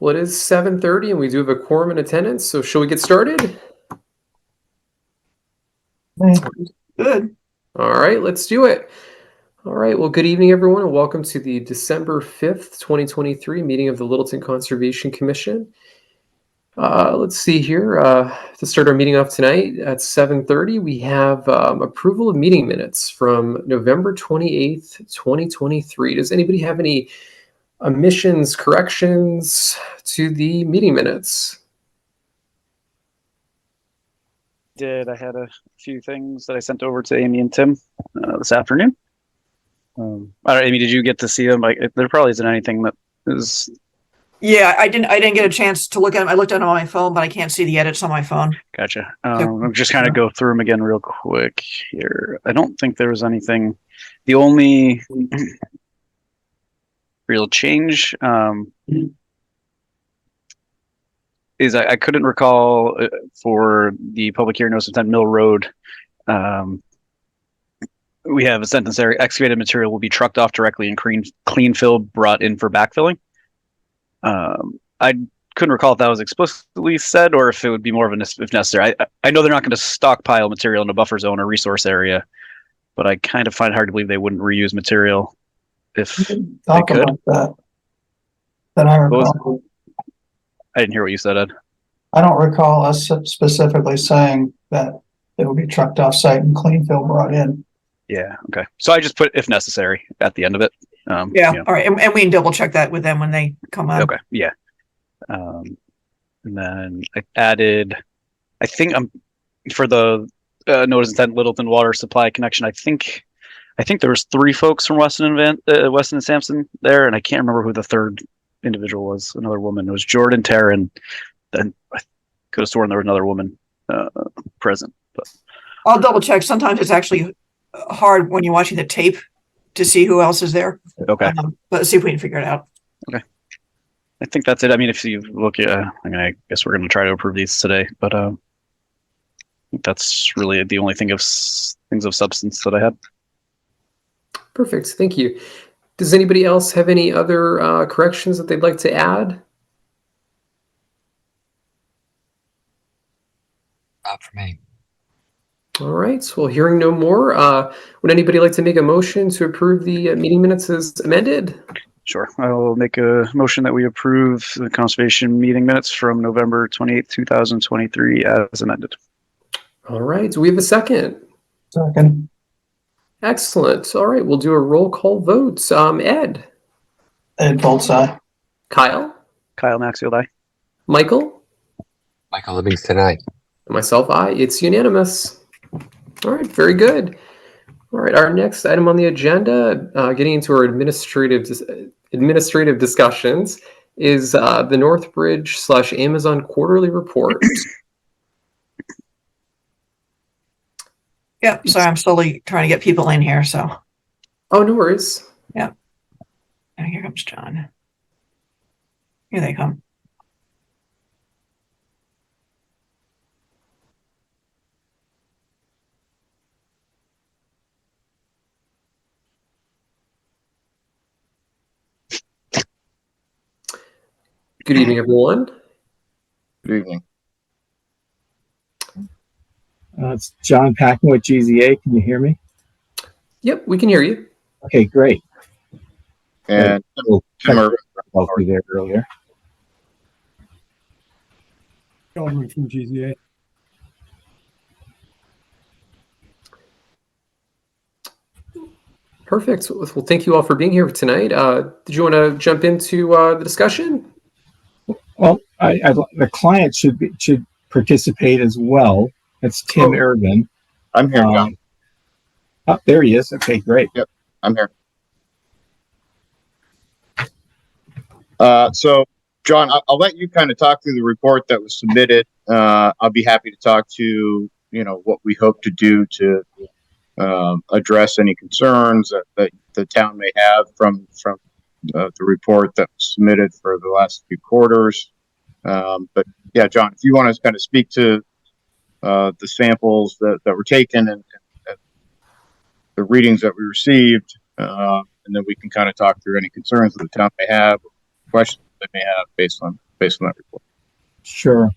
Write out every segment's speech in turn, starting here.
Well, it is 7:30 and we do have a quorum in attendance, so shall we get started? Good. All right, let's do it. All right, well, good evening, everyone, and welcome to the December 5th, 2023 meeting of the Littleton Conservation Commission. Let's see here. To start our meeting off tonight at 7:30, we have approval of meeting minutes from November 28th, 2023. Does anybody have any omissions, corrections to the meeting minutes? I had a few things that I sent over to Amy and Tim this afternoon. I don't know, Amy, did you get to see them? There probably isn't anything that is. Yeah, I didn't get a chance to look at them. I looked at them on my phone, but I can't see the edits on my phone. Gotcha. I'm just kind of go through them again real quick here. I don't think there was anything. The only real change is I couldn't recall for the public hearing notice of 10 Mill Road. We have a sentence there: excavated material will be trucked off directly and clean fill brought in for backfilling. I couldn't recall if that was explicitly said or if it would be more of an if necessary. I know they're not going to stockpile material in a buffer zone or resource area, but I kind of find it hard to believe they wouldn't reuse material if they could. About that I recall. I didn't hear what you said, Ed. I don't recall us specifically saying that it would be trucked off site and clean fill brought in. Yeah. Okay. So I just put if necessary at the end of it. Yeah. All right. And we can double check that with them when they come on. Okay. Yeah. And then I added, I think for the notice intent Littleton water supply connection. I think there was 3 folks from Weston and Sampson there, and I can't remember who the third individual was. Another woman. It was Jordan, Tara, and then I could have sworn there was another woman present. But I'll double check. Sometimes it's actually hard when you're watching the tape to see who else is there. Okay. But let's see if we can figure it out. Okay. I think that's it. I mean, if you look at, I guess we're going to try to approve these today, but I think that's really the only things of substance that I had. Perfect. Thank you. Does anybody else have any other corrections that they'd like to add? Not for me. All right. Well, hearing no more, would anybody like to make a motion to approve the meeting minutes as amended? Sure. I will make a motion that we approve the conservation meeting minutes from November 28th, 2023 as amended. All right. Do we have a second? Second. Excellent. All right. We'll do a roll call vote. Ed? Ed votes aye. Kyle? Kyle Maxfield, aye. Michael? Michael Livingston, aye. And myself, aye. It's unanimous. All right. Very good. All right. Our next item on the agenda, getting into our administrative discussions, is the Northbridge / Amazon quarterly report. Yeah. Sorry, I'm slowly trying to get people in here. So. Oh, no worries. Yeah. And here comes John. Here they come. Good evening, everyone. Good evening. It's John Packing with GZA. Can you hear me? Yep, we can hear you. Okay, great. And Tim Irvin there earlier. From GZA. Perfect. Well, thank you all for being here tonight. Did you want to jump into the discussion? Well, the client should participate as well. That's Tim Irvin. I'm here, John. Oh, there he is. Okay, great. Yep, I'm here. So, John, I'll let you kind of talk through the report that was submitted. I'll be happy to talk to what we hope to do to address any concerns that the town may have from the report that was submitted for the last few quarters. But yeah, John, if you want to kind of speak to the samples that were taken and the readings that we received, and then we can kind of talk through any concerns that the town may have, questions they may have based on based on that report. Sure.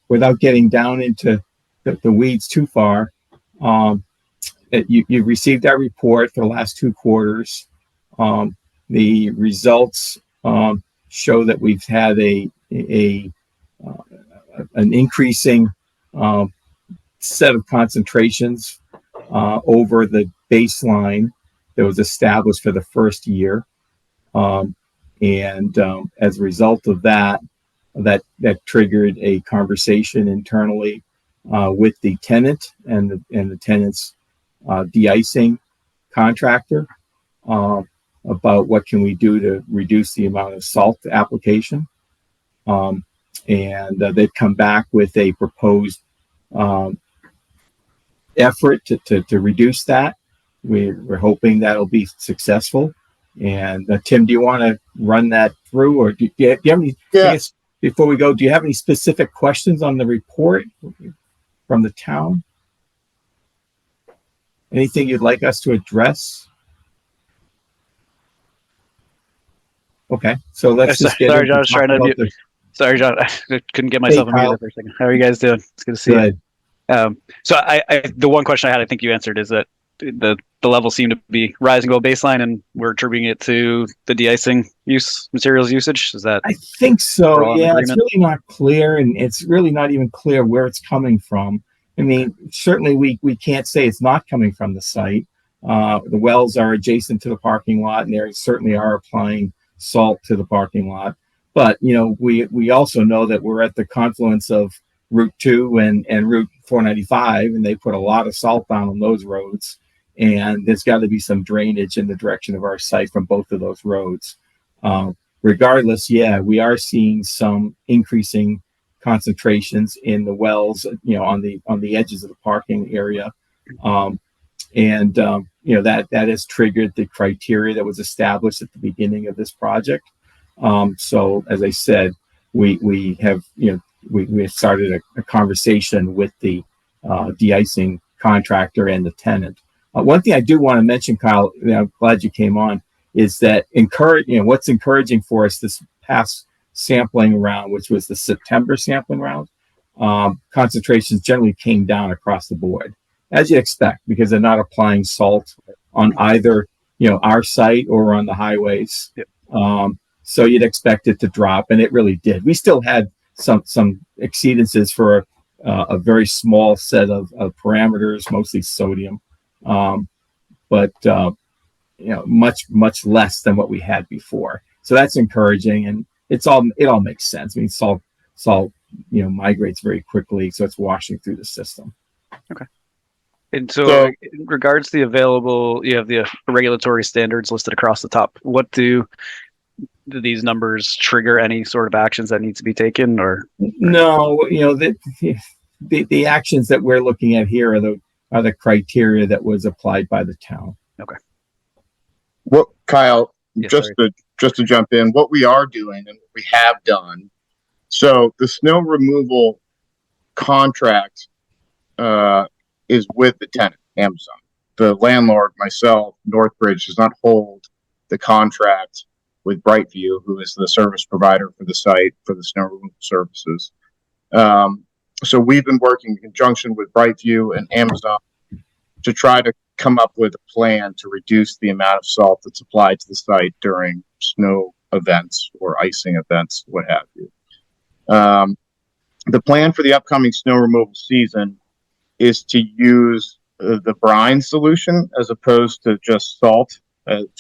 Without getting down into the weeds too far, you received that report for the last 2 quarters. The results show that we've had an increasing set of concentrations over the baseline that was established for the first year. As a result of that triggered a conversation internally with the tenant and the tenant's de-icing contractor about what can we do to reduce the amount of salt application. They've come back with a proposed effort to reduce that. We're hoping that'll be successful. And Tim, do you want to run that through, or do you have any? Yeah. I guess before we go, do you have any specific questions on the report from the town? Anything you'd like us to address? Okay, so let's just get. Sorry, John. I was trying to mute. Sorry, John. I couldn't get myself unmuted for a second. How are you guys doing? It's good to see you. So the one question I had, I think you answered, is that the levels seem to be rising below baseline, and we're attributing it to the de-icing materials usage. Is that? I think so. Yeah, it's really not clear, and it's really not even clear where it's coming from. I mean, certainly we can't say it's not coming from the site. The wells are adjacent to the parking lot, and they certainly are applying salt to the parking lot. But we also know that we're at the confluence of Route 2 and Route 495, and they put a lot of salt down on those roads. And there's got to be some drainage in the direction of our site from both of those roads. Regardless, yeah, we are seeing some increasing concentrations in the wells, on the edges of the parking area. That has triggered the criteria that was established at the beginning of this project. So as I said, we have started a conversation with the de-icing contractor and the tenant. One thing I do want to mention, Kyle, I'm glad you came on, is that what's encouraging for us this past sampling round, which was the September sampling round, concentrations generally came down across the board, as you expect, because they're not applying salt on either our site or on the highways. Yep. So you'd expect it to drop, and it really did. We still had some exceedances for a very small set of parameters, mostly sodium, but much less than what we had before. So that's encouraging, and it all makes sense. I mean, salt migrates very quickly, so it's washing through the system. Okay. And so in regards to the available, you have the regulatory standards listed across the top. What do these numbers trigger? Any sort of actions that need to be taken, or? No, the actions that we're looking at here are the criteria that was applied by the town. Okay. What, Kyle, yes, just to jump in, what we are doing and what we have done. So the snow removal contract is with the tenant, Amazon. The landlord, myself, Northbridge, does not hold the contract with Brightview, who is the service provider for the site for the snow removal services. So we've been working in conjunction with Brightview and Amazon to try to come up with a plan to reduce the amount of salt that's applied to the site during snow events or icing events, what have you. The plan for the upcoming snow removal season is to use the brine solution as opposed to just salt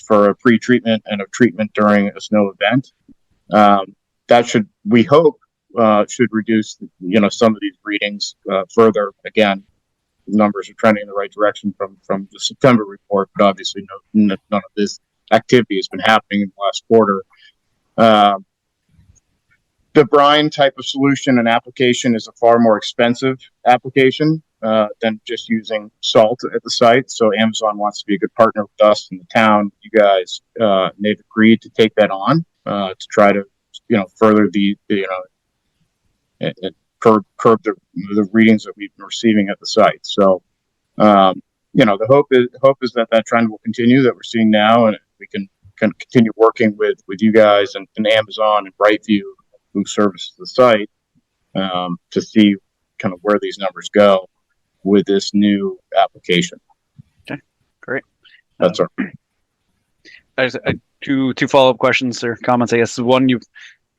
for a pre-treatment and a treatment during a snow event. That should, we hope, should reduce some of these readings further. Again, the numbers are trending in the right direction from the September report, but obviously none of this activity has been happening in the last quarter. The brine type of solution and application is a far more expensive application than just using salt at the site. So Amazon wants to be a good partner with us in the town. You guys, they've agreed to take that on to try to further and curb the readings that we've been receiving at the site. So, the hope is that trend will continue that we're seeing now, and we can continue working with you guys and Amazon and Brightview who services the site, to see kind of where these numbers go with this new application. Okay, great. That's our Two follow-up questions or comments. I guess one, I'm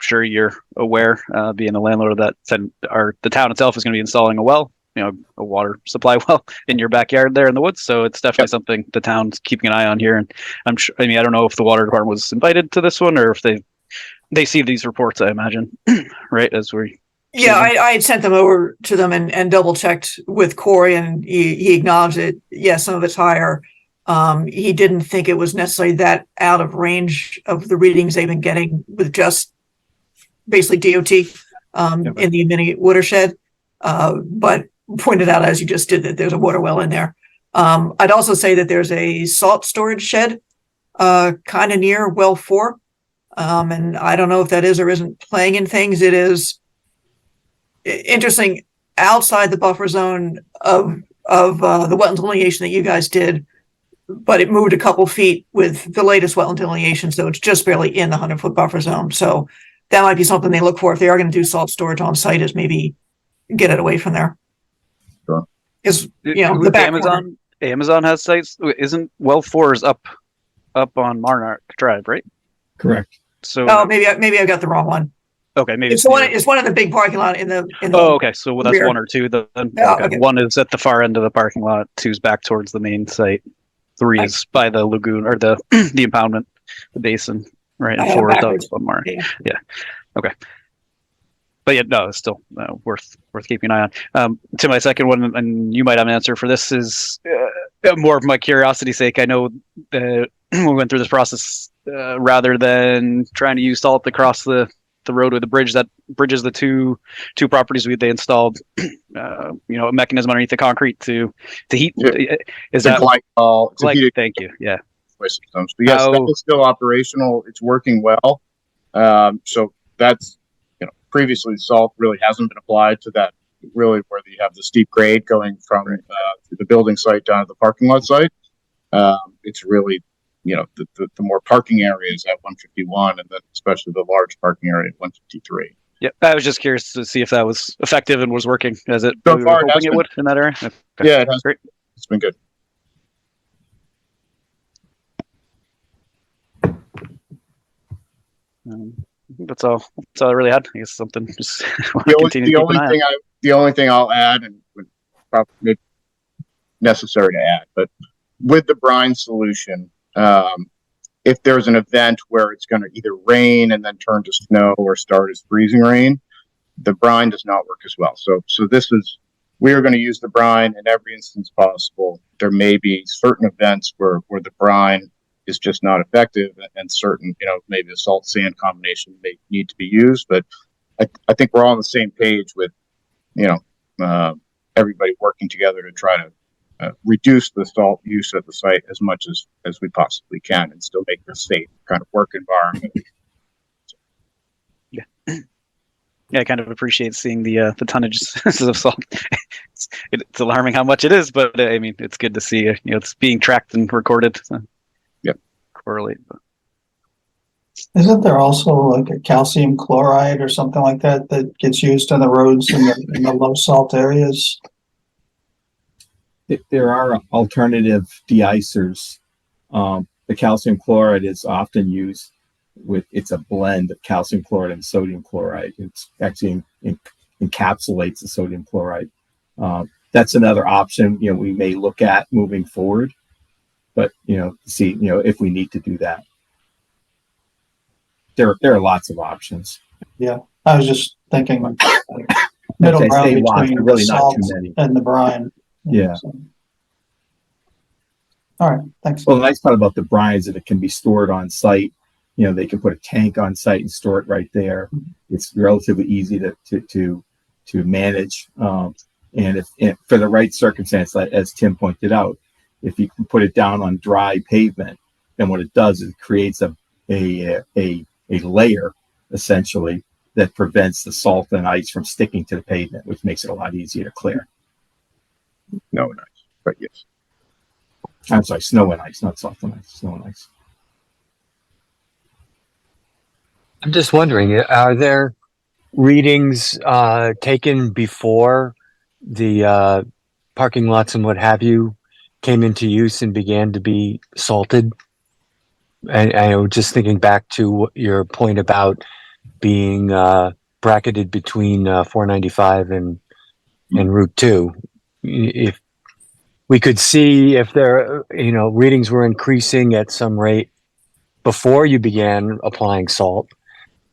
sure you're aware, being a landlord, that said the town itself is going to be installing a well, a water supply well in your backyard there in the woods. So it's definitely something the town's keeping an eye on here. And I'm sure, I don't know if the water department was invited to this one or if they see these reports, I imagine, right? Yeah, I had sent them over to them and double checked with Corey, and he acknowledged it. Yeah, some of it's higher. He didn't think it was necessarily that out of range of the readings they've been getting with just basically DOT in the immediate watershed, but pointed out, as you just did, that there's a water well in there. I'd also say that there's a salt storage shed kind of near well 4, and I don't know if that is or isn't playing in things. It is interesting outside the buffer zone of the wetland delineation that you guys did, but it moved a couple feet with the latest wetland delineation, so it's just barely in the 100-foot buffer zone. So that might be something they look for if they are going to do salt storage on site, is maybe get it away from there. Sure. Because the back Amazon has sites. Isn't well 4 is up on Monarch Drive, right? Correct. So maybe I got the wrong one. Okay, maybe it's one of the big parking lot in the. Okay. So that's rear. 1 or 2 then. Okay. 1 is at the far end of the parking lot. 2's back towards the main site. 3 is by the lagoon or the impoundment, the basin, right? And 4 is up on Monarch. Yeah. Okay. But yeah, no, it's still worth keeping an eye on. To my second one, and you might have an answer for this, is more of my curiosity's sake. I know that when we went through this process, rather than trying to use salt across the road with the bridge that bridges the two properties, they installed a mechanism underneath the concrete to heat. Yeah. Is that glycol? Thank you. Yeah. Systems. But yes, that is still operational. It's working well. So that's previously salt really hasn't been applied to that, really where you have the steep grade going from the building site down to the parking lot site. It's really the more parking areas at 151, and then especially the large parking area at 153. Yeah, I was just curious to see if that was effective and was working as it so far. It would in that area. Okay. Yeah, it has. Great. It's been good. I think that's all I really had. I guess something just the only thing I'll add, and would probably necessary to add, but with the brine solution, if there's an event where it's going to either rain and then turn to snow or start as freezing rain, the brine does not work as well. So we are going to use the brine in every instance possible. There may be certain events where the brine is just not effective, and certain, maybe the salt sand combination may need to be used. But I think we're all on the same page with, everybody working together to try to reduce the salt use at the site as much as we possibly can, and still make it a safe kind of work environment. Yeah, I kind of appreciate seeing the tonnages of salt. It's alarming how much it is, but it's good to see it's being tracked and recorded. So. Correlate. But. Isn't there also like a calcium chloride or something like that gets used on the roads in the low salt areas? There are alternative de-icers. The calcium chloride is often used it's a blend of calcium chloride and sodium chloride. It's actually encapsulates the sodium chloride. That's another option, we may look at moving forward, but, see, if we need to do that. There are lots of options. Yeah, I was just thinking middle ground between really the not salt too many. and the brine. Yeah. So. All right, thanks. Well, the nice part about the brine is that it can be stored on site. They can put a tank on site and store it right there. It's relatively easy to manage. And if for the right circumstance, as Tim pointed out, if you can put it down on dry pavement, then what it does is it creates a layer essentially that prevents the salt and ice from sticking to the pavement, which makes it a lot easier to clear. No, nice, but yes. I'm sorry, snow and ice, not salt and ice, snow and ice. I'm just wondering, are there readings taken before the parking lots and what have you came into use and began to be salted? And I was just thinking back to your point about being bracketed between 495 and Route 2. If we could see if there, readings were increasing at some rate before you began applying salt,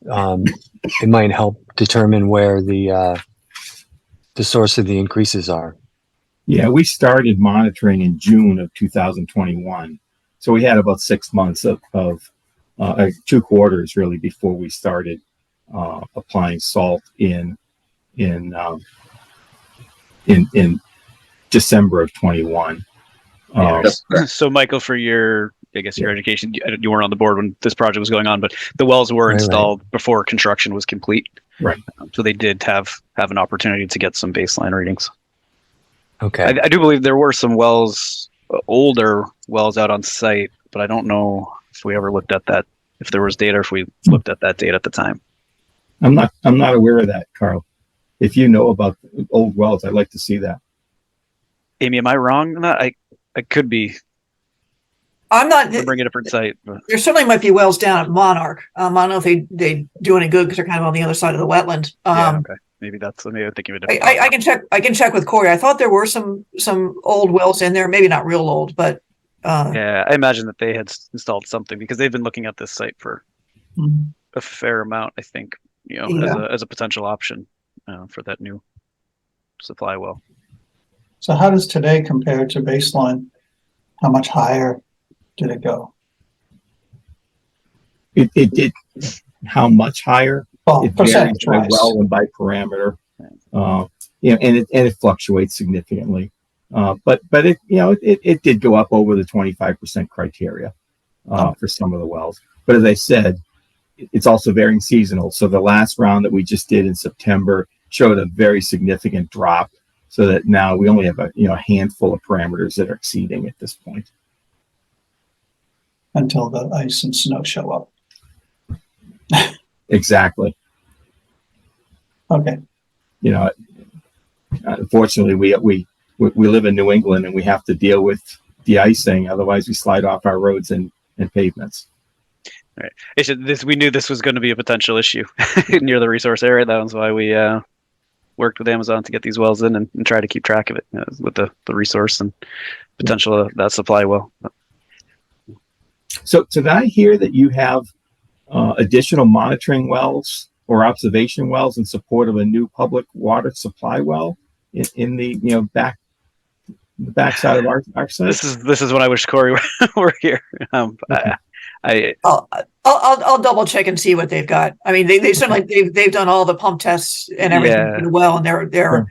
it might help determine where the source of the increases are. Yeah, we started monitoring in June of 2021. So we had about 6 months of 2 quarters really before we started applying salt in December of 21. So Michael, for your education, you weren't on the board when this project was going on, but the wells were installed before construction was complete. Right. So they did have an opportunity to get some baseline readings. Okay. I do believe there were some wells, older wells out on site, but I don't know if we ever looked at that, if there was data, if we looked at that data at the time. I'm not aware of that, Carl. If you know about old wells, I'd like to see that. Amy, am I wrong on that? I could be. I'm not. Bring a different site. But. There certainly might be wells down at Monarch. I don't know if they do any good because they're kind of on the other side of the wetland. Yeah, okay. Maybe I'm thinking of a different. I can check. I can check with Corey. I thought there were some old wells in there. Maybe not real old, but. Yeah, I imagine that they had installed something because they've been looking at this site for a fair amount. I think as a potential option for that new supply well. So how does today compare to baseline? How much higher did it go? It did. How much higher? Well, It varies by percentage-wise. well and by parameter. And it fluctuates significantly. But it did go up over the 25% criteria for some of the wells. But as I said, it's also varying seasonal. So the last round that we just did in September showed a very significant drop. So that now we only have a handful of parameters that are exceeding at this point. Until the ice and snow show up. Exactly. Okay. Unfortunately, we live in New England and we have to deal with de-icing. Otherwise, we slide off our roads and pavements. Right. We knew this was going to be a potential issue near the resource area. That was why we worked with Amazon to get these wells in and try to keep track of it with the resource and potential of that supply well. So did I hear that you have additional monitoring wells or observation wells in support of a new public water supply well in the backside of our site? This is when I wish Corey were here. I'll double check and see what they've got. I mean, they certainly they've done all the pump tests and everything pretty well, and they're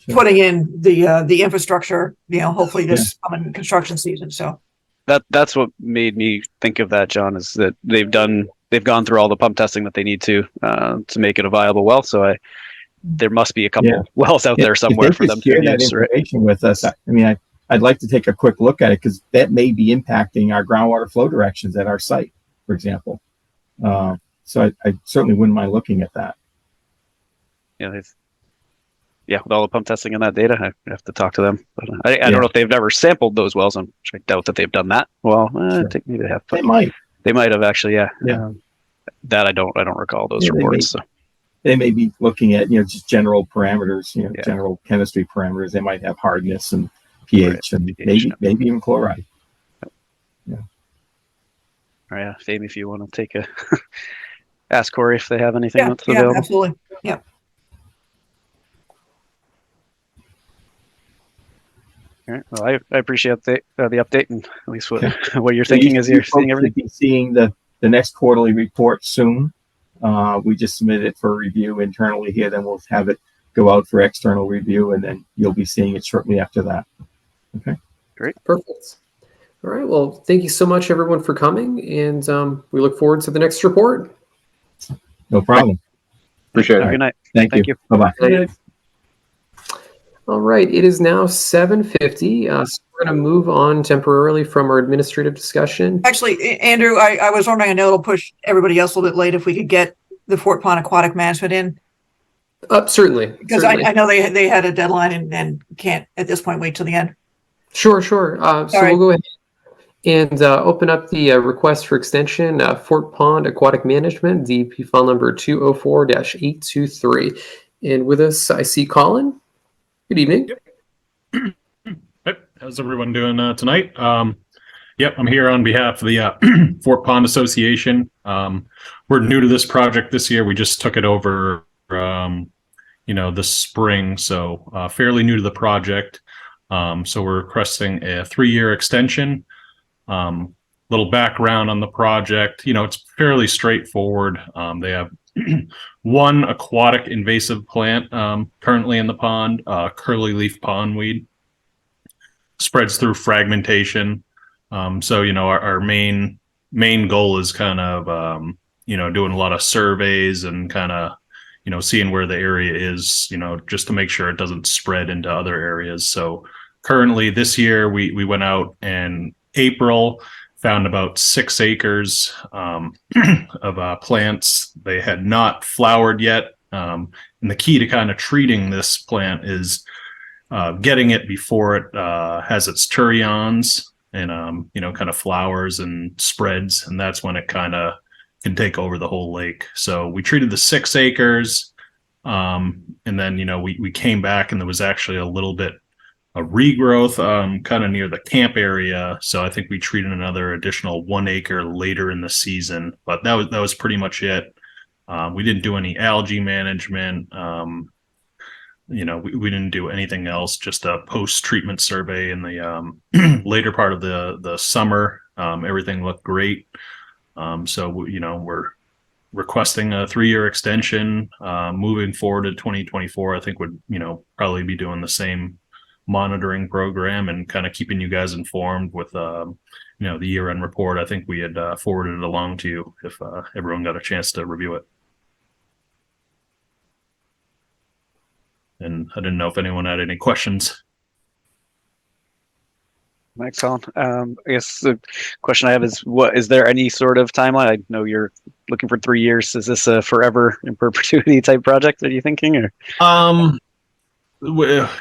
putting in the infrastructure. Hopefully this coming construction season. So that's what made me think of that, John, is that they've gone through all the pump testing that they need to make it a viable well. So there must be a couple wells out there somewhere for them to share that use. Information with us. I mean, I'd like to take a quick look at it because that may be impacting our groundwater flow directions at our site, for example. So I certainly wouldn't mind looking at that. Yeah, with all the pump testing and that data, I have to talk to them. But I don't know if they've ever sampled those wells. I doubt that they've done that. Well, I think maybe they have. They might. They might have actually. Yeah. That I don't recall those reports. They may be looking at just general parameters, general chemistry parameters. They might have hardness and pH and maybe even chloride. Yeah. All right, Amy, if you want to take ask Corey if they have anything that's available. Yeah, absolutely. Yeah. All right. Well, I appreciate the update and at least what you're thinking as you're seeing everything. Be seeing the next quarterly report soon. We just submitted it for review internally here. Then we'll have it go out for external review, and then you'll be seeing it shortly after that. Okay. Great. Perfect. All right. Well, thank you so much, everyone, for coming, and we look forward to the next report. No problem. Appreciate it. Good night. Thank you. Bye-bye. All right. It is now 7:50. So we're going to move on temporarily from our administrative discussion. Actually, Andrew, I was wondering, I know it'll push everybody else a little bit late if we could get the Fort Pond Aquatic Management in? Certainly. Because certainly. I know they had a deadline and can't at this point wait till the end. Sure. So right. we'll go ahead and open up the request for extension, Fort Pond Aquatic Management, DEP file number 204-823. And with us, I see Colin. Good evening. Yep. How's everyone doing tonight? Yep, I'm here on behalf of the Fort Pond Association. We're new to this project this year. We just took it over, this spring, so fairly new to the project. So we're requesting a 3-year extension. Little background on the project. It's fairly straightforward. They have one aquatic invasive plant currently in the pond, curly leaf pondweed. Spreads through fragmentation. So our main goal is kind of doing a lot of surveys and kind of seeing where the area is, just to make sure it doesn't spread into other areas. So currently this year we went out in April, found about 6 acres of plants. They had not flowered yet, and the key to kind of treating this plant is getting it before it has its turions and kind of flowers and spreads, and that's when it kind of can take over the whole lake. So we treated the 6 acres, and then we came back and there was actually a little bit of regrowth kind of near the camp area. So I think we treated another additional 1 acre later in the season, but that was pretty much it. We didn't do any algae management. We didn't do anything else, just a post-treatment survey in the later part of the summer. Everything looked great. So we're requesting a 3-year extension. Moving forward to 2024, I think would probably be doing the same monitoring program and kind of keeping you guys informed with the year-end report. I think we had forwarded it along to you if everyone got a chance to review it. And I didn't know if anyone had any questions. Thanks, Colin. I guess the question I have is, is there any sort of timeline? I know you're looking for 3 years. Is this a forever in perpetuity type project? Are you thinking? Or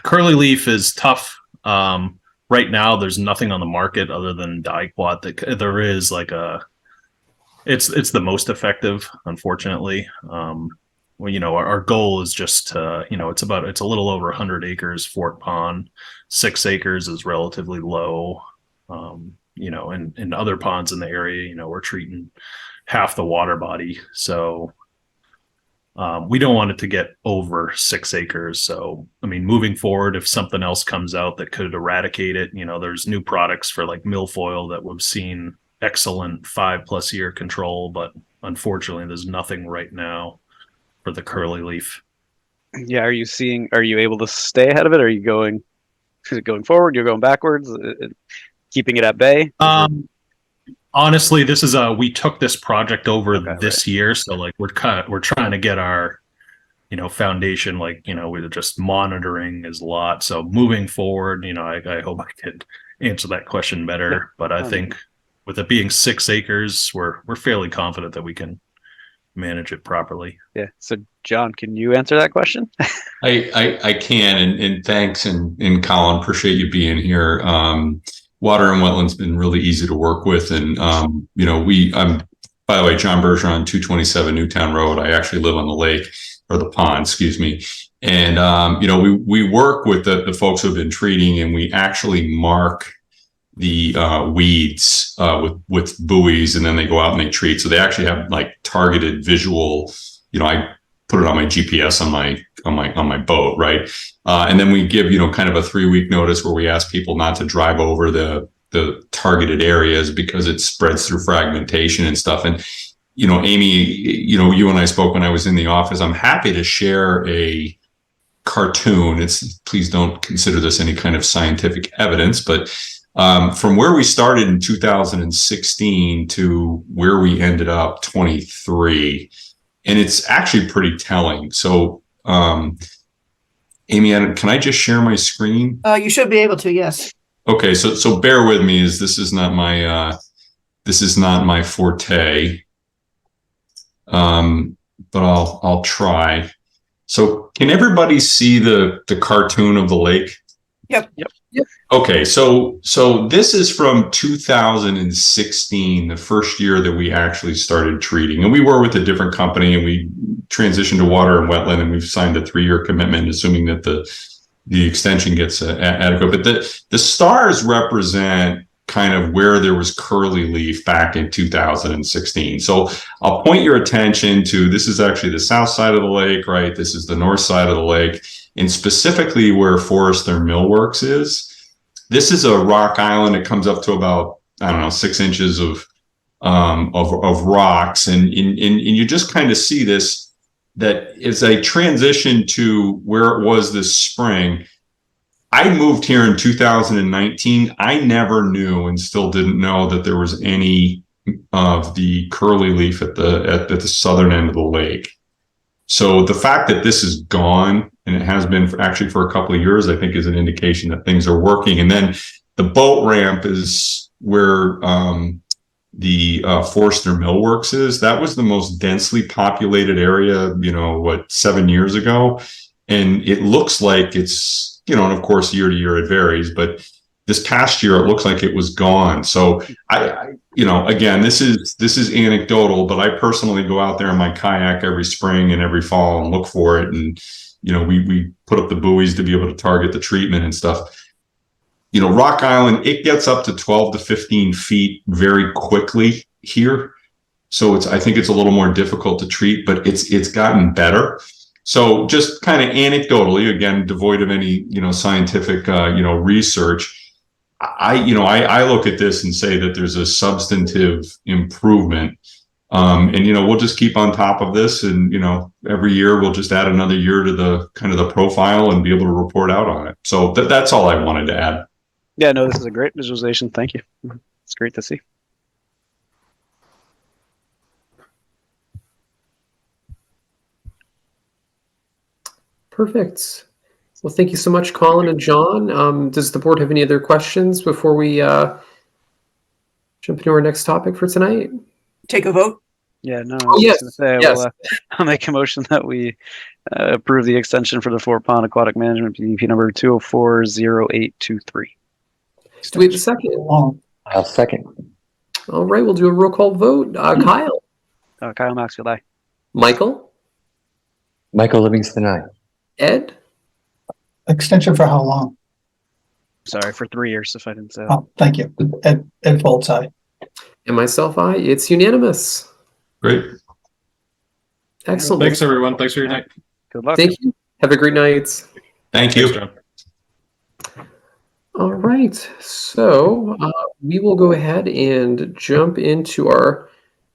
curly leaf is tough. Right now, there's nothing on the market other than Dicot. There is it's the most effective, unfortunately. Our goal is just it's a little over 100 acres Fort Pond. 6 acres is relatively low. And other ponds in the area, we're treating half the water body. So we don't want it to get over 6 acres. So, moving forward, if something else comes out that could eradicate it, there's new products for like milfoil that we've seen excellent 5+ year control, but unfortunately there's nothing right now for the curly leaf. Yeah. Are you able to stay ahead of it? Is it going forward? You're going backwards, keeping it at bay? Honestly, this is we took this project over this year. So like we're trying to get our, foundation, we're just monitoring is a lot. So moving forward, I hope I could answer that question better, yeah. But I think with it being 6 acres, we're fairly confident that we can manage it properly. Yeah. So John, can you answer that question? I can, and thanks, and Colin, appreciate you being here. Water and wetlands been really easy to work with, and I'm by the way, John Bergeron, 227 Newtown Road. I actually live on the lake, or the pond, excuse me. And we work with the folks who have been treating, and we actually mark the weeds with buoys, and then they go out and they treat. So they actually have like targeted visual. I put it on my GPS on my boat, right? And then we give kind of a 3-week notice where we ask people not to drive over the targeted areas because it spreads through fragmentation and stuff. And Amy, you and I spoke when I was in the office. I'm happy to share a cartoon. Please don't consider this any kind of scientific evidence, but from where we started in 2016 to where we ended up 23, and it's actually pretty telling. So, Amy, can I just share my screen? You should be able to, yes. Okay, so bear with me, as this is not my forte. but I'll try. So can everybody see the cartoon of the lake? Yep. Okay, so this is from 2016, the first year that we actually started treating, and we were with a different company, and we transitioned to water and wetland, and we've signed a 3-year commitment, assuming that the extension gets adequate. But the stars represent kind of where there was curly leaf back in 2016. So I'll point your attention to, this is actually the south side of the lake, right? This is the north side of the lake, and specifically where Forester Millworks is. This is a rock island. It comes up to about, I don't know, 6 inches of rocks, and you just kind of see this, that as I transition to where it was this spring. I moved here in 2019. I never knew, and still didn't know, that there was any of the curly leaf at the southern end of the lake. So the fact that this is gone, and it has been for a couple of years, I think is an indication that things are working. And then the boat ramp is where the Forster Millworks is. That was the most densely populated area, 7 years ago. And it looks like it's, and of course, year to year it varies, but this past year it looks like it was gone. So I again, this is anecdotal, but I personally go out there in my kayak every spring and every fall and look for it. And, we put up the buoys to be able to target the treatment and stuff. Rock Island, it gets up to 12 to 15 feet very quickly here. So I think it's a little more difficult to treat, but it's gotten better. So just kind of anecdotally, again, devoid of any, scientific, research, I look at this and say that there's a substantive improvement. And, we'll just keep on top of this, and, every year we'll just add another year to the kind of the profile and be able to report out on it. So that's all I wanted to add. Yeah, no, this is a great visualization. Thank you. It's great to see. Perfect. Well, thank you so much, Colin and John. Does the board have any other questions before we jump into our next topic for tonight? Take a vote. Yeah, no. Oh, yes. Yes. I'll make a motion that we approve the extension for the Fort Pond Aquatic Management PDP number 2040823. Do we have a second? I'll second. All right, we'll do a roll call vote. Kyle. Kyle Maxfield, aye. Michael. Michael Livingston, aye. Ed. Extension for how long? Sorry, for 3 years, if I didn't say that. Oh, thank you. Ed Foltz, aye. And myself, aye. It's unanimous. Great. Excellent. Thanks, everyone. Thanks for your night. Good luck. Thank you. Have a great night. Thank you. Thanks, John. All right. So we will go ahead and jump into our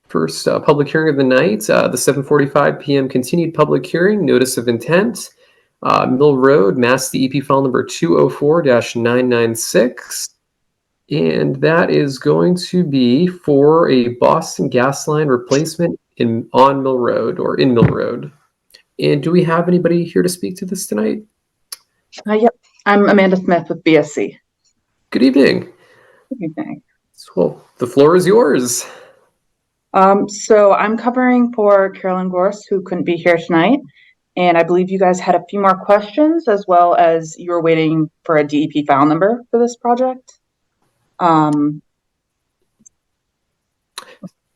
first public hearing of the night, the 7:45 p.m. continued public hearing, notice of intent, Mill Road, Mass DEP file number 204-996. And that is going to be for a Boston gas line replacement on Mill Road, or in Mill Road. And do we have anybody here to speak to this tonight? Yep, I'm Amanda Smith with BSC. Good evening. Good evening. Well, the floor is yours. So I'm covering for Carolyn Gorse, who couldn't be here tonight. And I believe you guys had a few more questions, as well as you were waiting for a DEP file number for this project. Let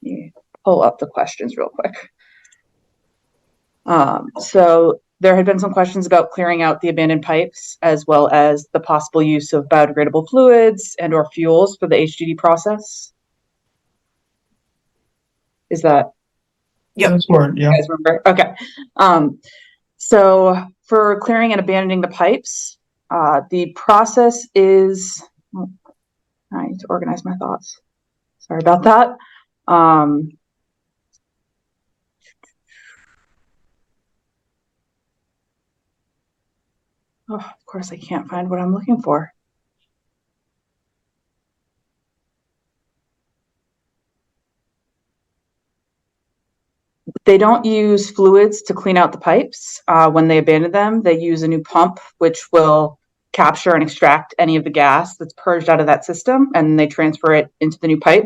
me pull up the questions real quick. So there had been some questions about clearing out the abandoned pipes, as well as the possible use of biodegradable fluids and or fuels for the HDD process. Is that? Yep. That's word, yeah. You guys remember? Okay. So for clearing and abandoning the pipes, the process is, I need to organize my thoughts. Sorry about that. Oh, of course, I can't find what I'm looking for. They don't use fluids to clean out the pipes. When they abandon them, they use a new pump, which will capture and extract any of the gas that's purged out of that system, and they transfer it into the new pipe.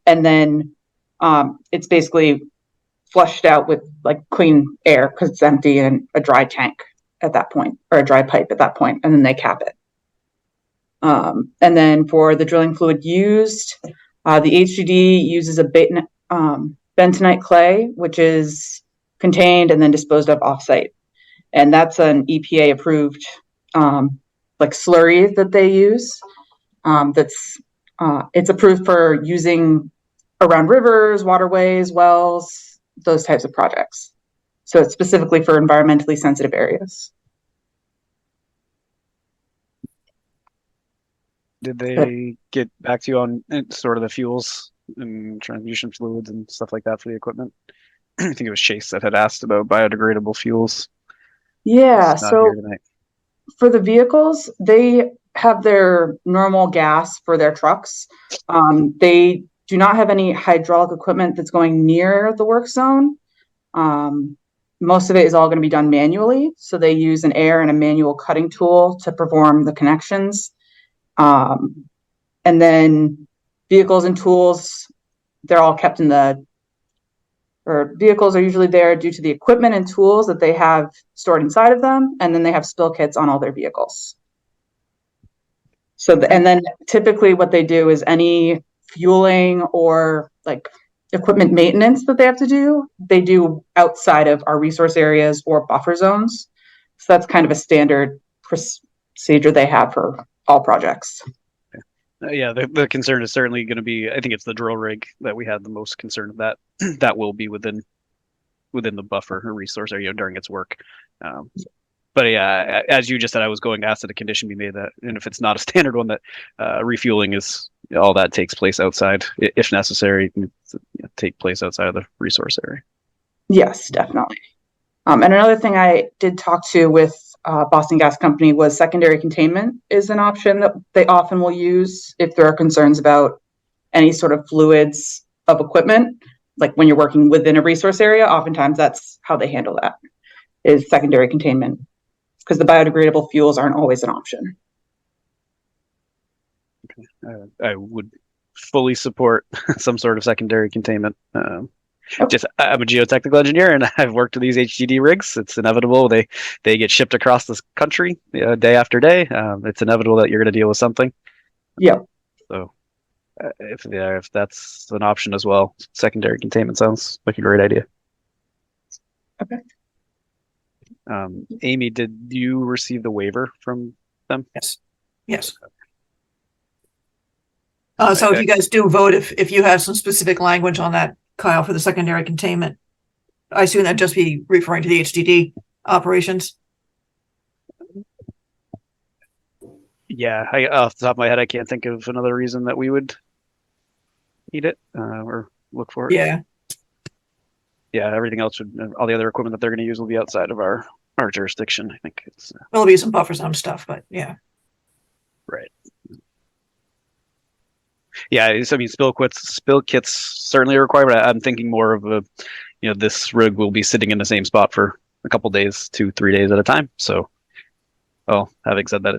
And then it's basically flushed out with like clean air because it's empty and a dry tank at that point, or a dry pipe at that point, and then they cap it. And then for the drilling fluid used, the HDD uses a bentonite clay, which is contained and then disposed of offsite. And that's an EPA approved like slurry that they use. It's approved for using around rivers, waterways, wells, those types of projects. So it's specifically for environmentally sensitive areas. Did they get back to you on sort of the fuels and transmission fluids and stuff like that for the equipment? I think it was Chase that had asked about biodegradable fuels. Yeah, He's not so here tonight. for the vehicles, they have their normal gas for their trucks. They do not have any hydraulic equipment that's going near the work zone. Most of it is all going to be done manually. So they use an air and a manual cutting tool to perform the connections. And then vehicles and tools, they're all kept vehicles are usually there due to the equipment and tools that they have stored inside of them. And then they have spill kits on all their vehicles. So, and then typically what they do is any fueling or like equipment maintenance that they have to do, they do outside of our resource areas or buffer zones. So that's kind of a standard procedure they have for all projects. Yeah, the concern is certainly going to be, I think it's the drill rig that we had the most concern of that. That will be within the buffer or resource area during its work. But yeah, as you just said, I was going to ask that a condition be made that, and if it's not a standard one, that refueling is all that takes place outside, if necessary, take place outside of the resource area. Yes, definitely. And another thing I did talk to with Boston Gas Company was secondary containment is an option that they often will use if there are concerns about any sort of fluids of equipment. Like when you're working within a resource area, oftentimes that's how they handle that, is secondary containment, because the biodegradable fuels aren't always an option. Okay. I would fully support some sort of secondary containment. Just I'm a geotechnical engineer and I've worked with these HDD rigs. It's inevitable. They get shipped across this country day after day. It's inevitable that you're going to deal with something. Yeah. So if that's an option as well, secondary containment sounds like a great idea. Okay. Amy, did you receive the waiver from them? Yes. So if you guys do vote, if you have some specific language on that, Kyle, for the secondary containment, I assume that'd just be referring to the HDD operations. Yeah, off the top of my head, I can't think of another reason that we would need it or look for it. Yeah. Yeah, everything else all the other equipment that they're going to use will be outside of our jurisdiction. I think it's There'll be some buffer zone stuff, but yeah. right. Yeah, so, I mean, spill kits certainly are required, but I'm thinking more of this rig will be sitting in the same spot for a couple days, 2-3 days at a time. So, well, having said that,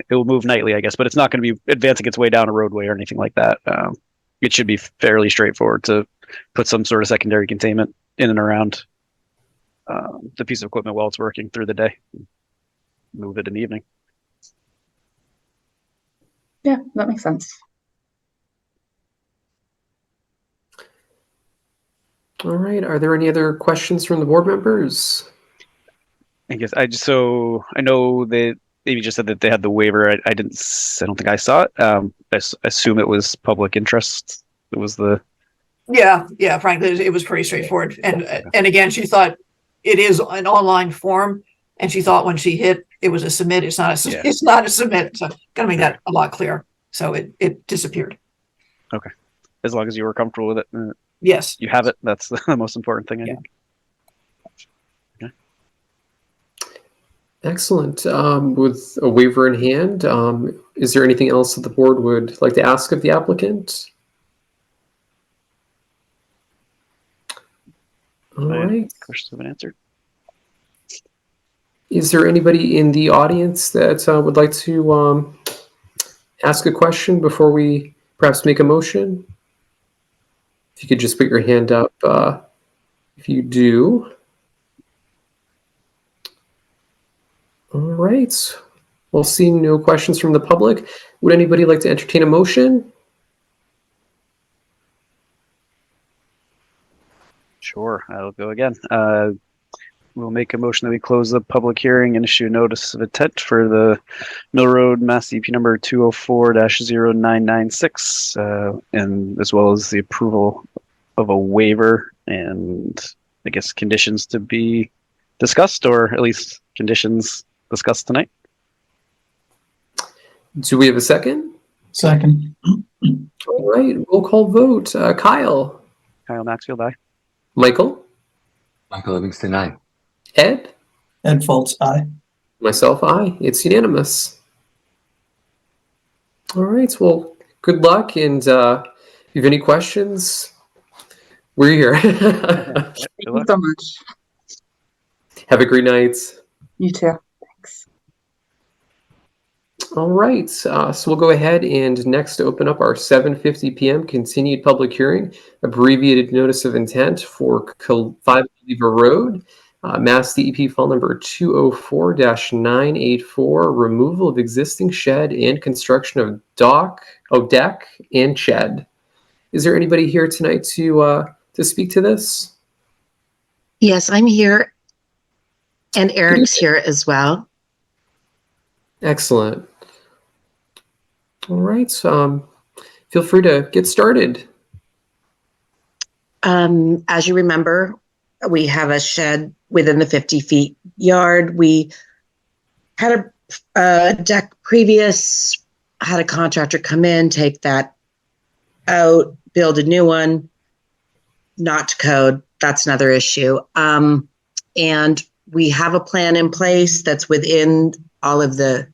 it will move nightly, I guess, but it's not going to be advancing its way down a roadway or anything like that. It should be fairly straightforward to put some sort of secondary containment in and around the piece of equipment while it's working through the day. Move it in the evening. Yeah, that makes sense. All right. Are there any other questions from the board members? I guess I know that Amy just said that they had the waiver. I don't think I saw it. I assume it was public interest. It was the. Yeah. Frankly, it was pretty straightforward. And again, she thought it is an online form, and she thought when she hit it was a submit. It's not a submit. So gotta make that a lot clearer. So it disappeared. Okay, as long as you were comfortable with it. Yes. You have it. That's the most important thing, I think. Okay. Excellent. With a waiver in hand, is there anything else that the board would like to ask of the applicant? All right. Questions have been answered. Is there anybody in the audience that would like to ask a question before we perhaps make a motion? If you could just put your hand up If you do, all right. We'll see no questions from the public. Would anybody like to entertain a motion? Sure, I'll go again. We'll make a motion that we close the public hearing and issue a notice of intent for the Mill Road Mass DP number 204-0996, and as well as the approval of a waiver and I guess conditions to be discussed, or at least conditions discussed tonight. Do we have a second? Second. All right, roll call vote. Kyle. Kyle Maxfield, aye. Michael. Michael Livingston, aye. Ed. Ed Foltz, aye. Myself, aye. It's unanimous. All right, well, good luck, and if you have any questions, we're here. Thank you so much. Have a great night. You too. Thanks. All right, so we'll go ahead and next open up our 7:50 p.m. continued public hearing, abbreviated notice of intent for 5 Caliva Road, Mass DEP file number 204-984, removal of existing shed and construction of deck and shed. Is there anybody here tonight to speak to this? Yes, I'm here, and Eric's here as well. Excellent. All right, feel free to get started. As you remember, we have a shed within the 50 feet yard. We had a deck previous, had a contractor come in, take that out, build a new one, not to code. That's another issue. And we have a plan in place that's within all of the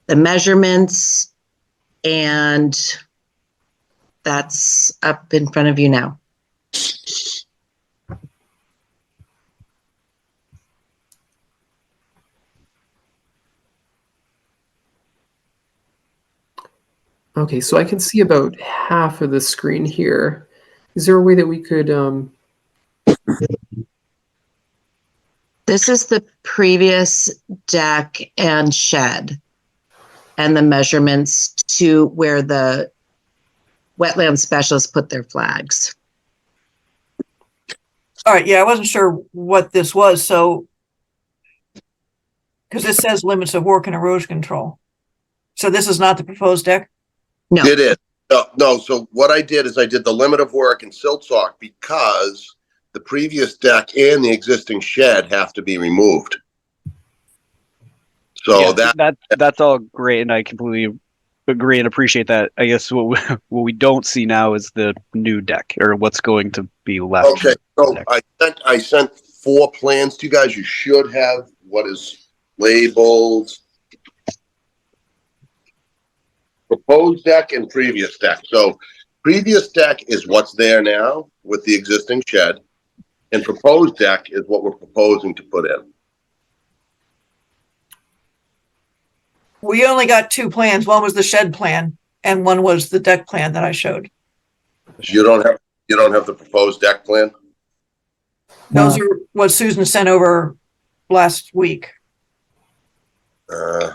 measurements, and that's up in front of you now. Okay, so I can see about half of the screen here. Is there a way that we could This is the previous deck and shed and the measurements to where the wetland specialists put their flags. All right, yeah, I wasn't sure what this was, so because this says limits of work and erosion control. So this is not the proposed deck? No. It is. No, so what I did is I did the limit of work and silt sock because the previous deck and the existing shed have to be removed. So yeah, that's all great, and I completely agree and appreciate that. I guess what we don't see now is the new deck, or what's going to be left. Okay, so I sent 4 plans to you guys. You should have what is labeled proposed deck and previous deck. So previous deck is what's there now with the existing shed, and proposed deck is what we're proposing to put in. We only got 2 plans. One was the shed plan and one was the deck plan that I showed. You don't have the proposed deck plan? Those are what Susan sent over last week.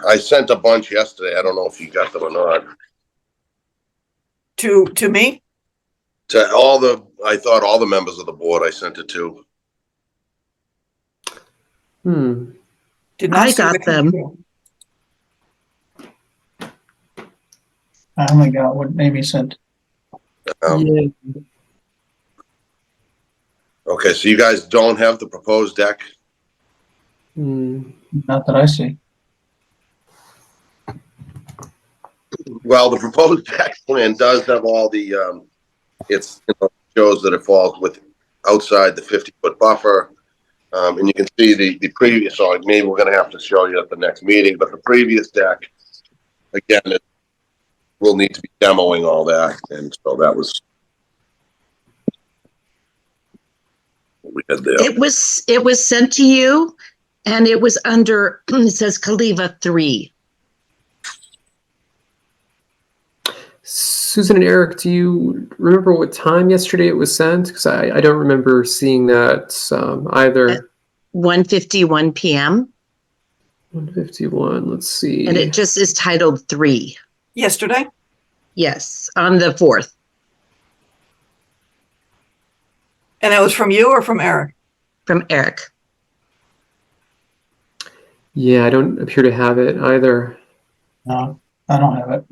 I sent a bunch yesterday. I don't know if you got them or not. To me? To I thought all the members of the board I sent it to. Did not I see got the them. control. I only got what Amy sent. yeah. Okay, so you guys don't have the proposed deck? Not that I see. Well, the proposed deck plan does have all the, shows that it falls with outside the 50-foot buffer. And you can see the previous, so maybe we're going to have to show you at the next meeting, but the previous deck, again, we'll need to be demoing all that. And so that was what we had there. It was sent to you, and it was under, it says Caliva 3. Susan and Eric, do you remember what time yesterday it was sent? Because I don't remember seeing that either. 1:51 p.m. 151. Let's see. And it just is titled 3. Yesterday? Yes, on the 4th. And that was from you or from Eric? From Eric. Yeah, I don't appear to have it either. No, I don't have it.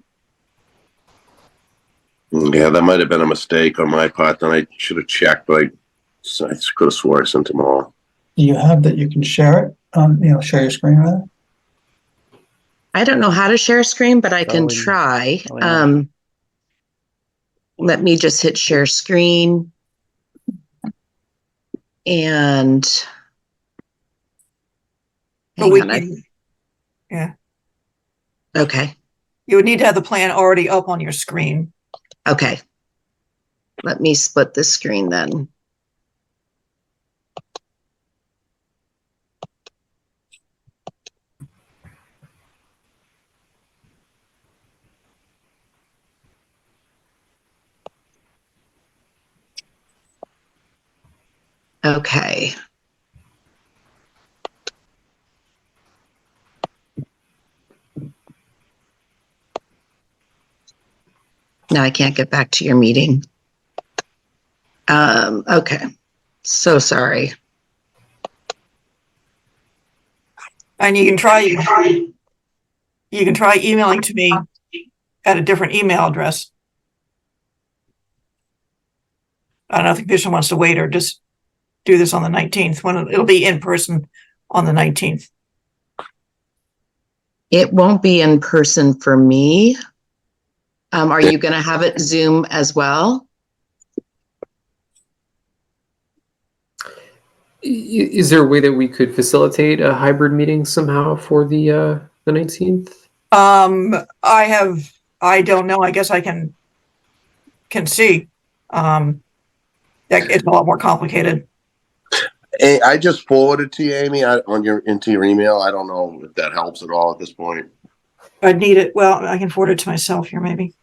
Yeah, that might have been a mistake on my part. Then I should have checked, but I could have swore I sent them all. Do you have that you can share it? Share your screen with it? I don't know how to share a screen, but I can try. Let me just hit share screen. And yeah. Okay. You would need to have the plan already up on your screen. Okay. Let me split the screen then. Okay. Now I can't get back to your meeting. Okay. So sorry. And you can try emailing to me at a different email address. I don't know if the commission wants to wait or just do this on the 19th when it'll be in person on the 19th. It won't be in person for me. Are you going to have it Zoom as well? Is there a way that we could facilitate a hybrid meeting somehow for the 19th? I don't know. I guess I can see. That it's a lot more complicated. Hey, I just forwarded to you, Amy, into your email. I don't know if that helps at all at this point. I'd need it. Well, I can forward it to myself here, maybe.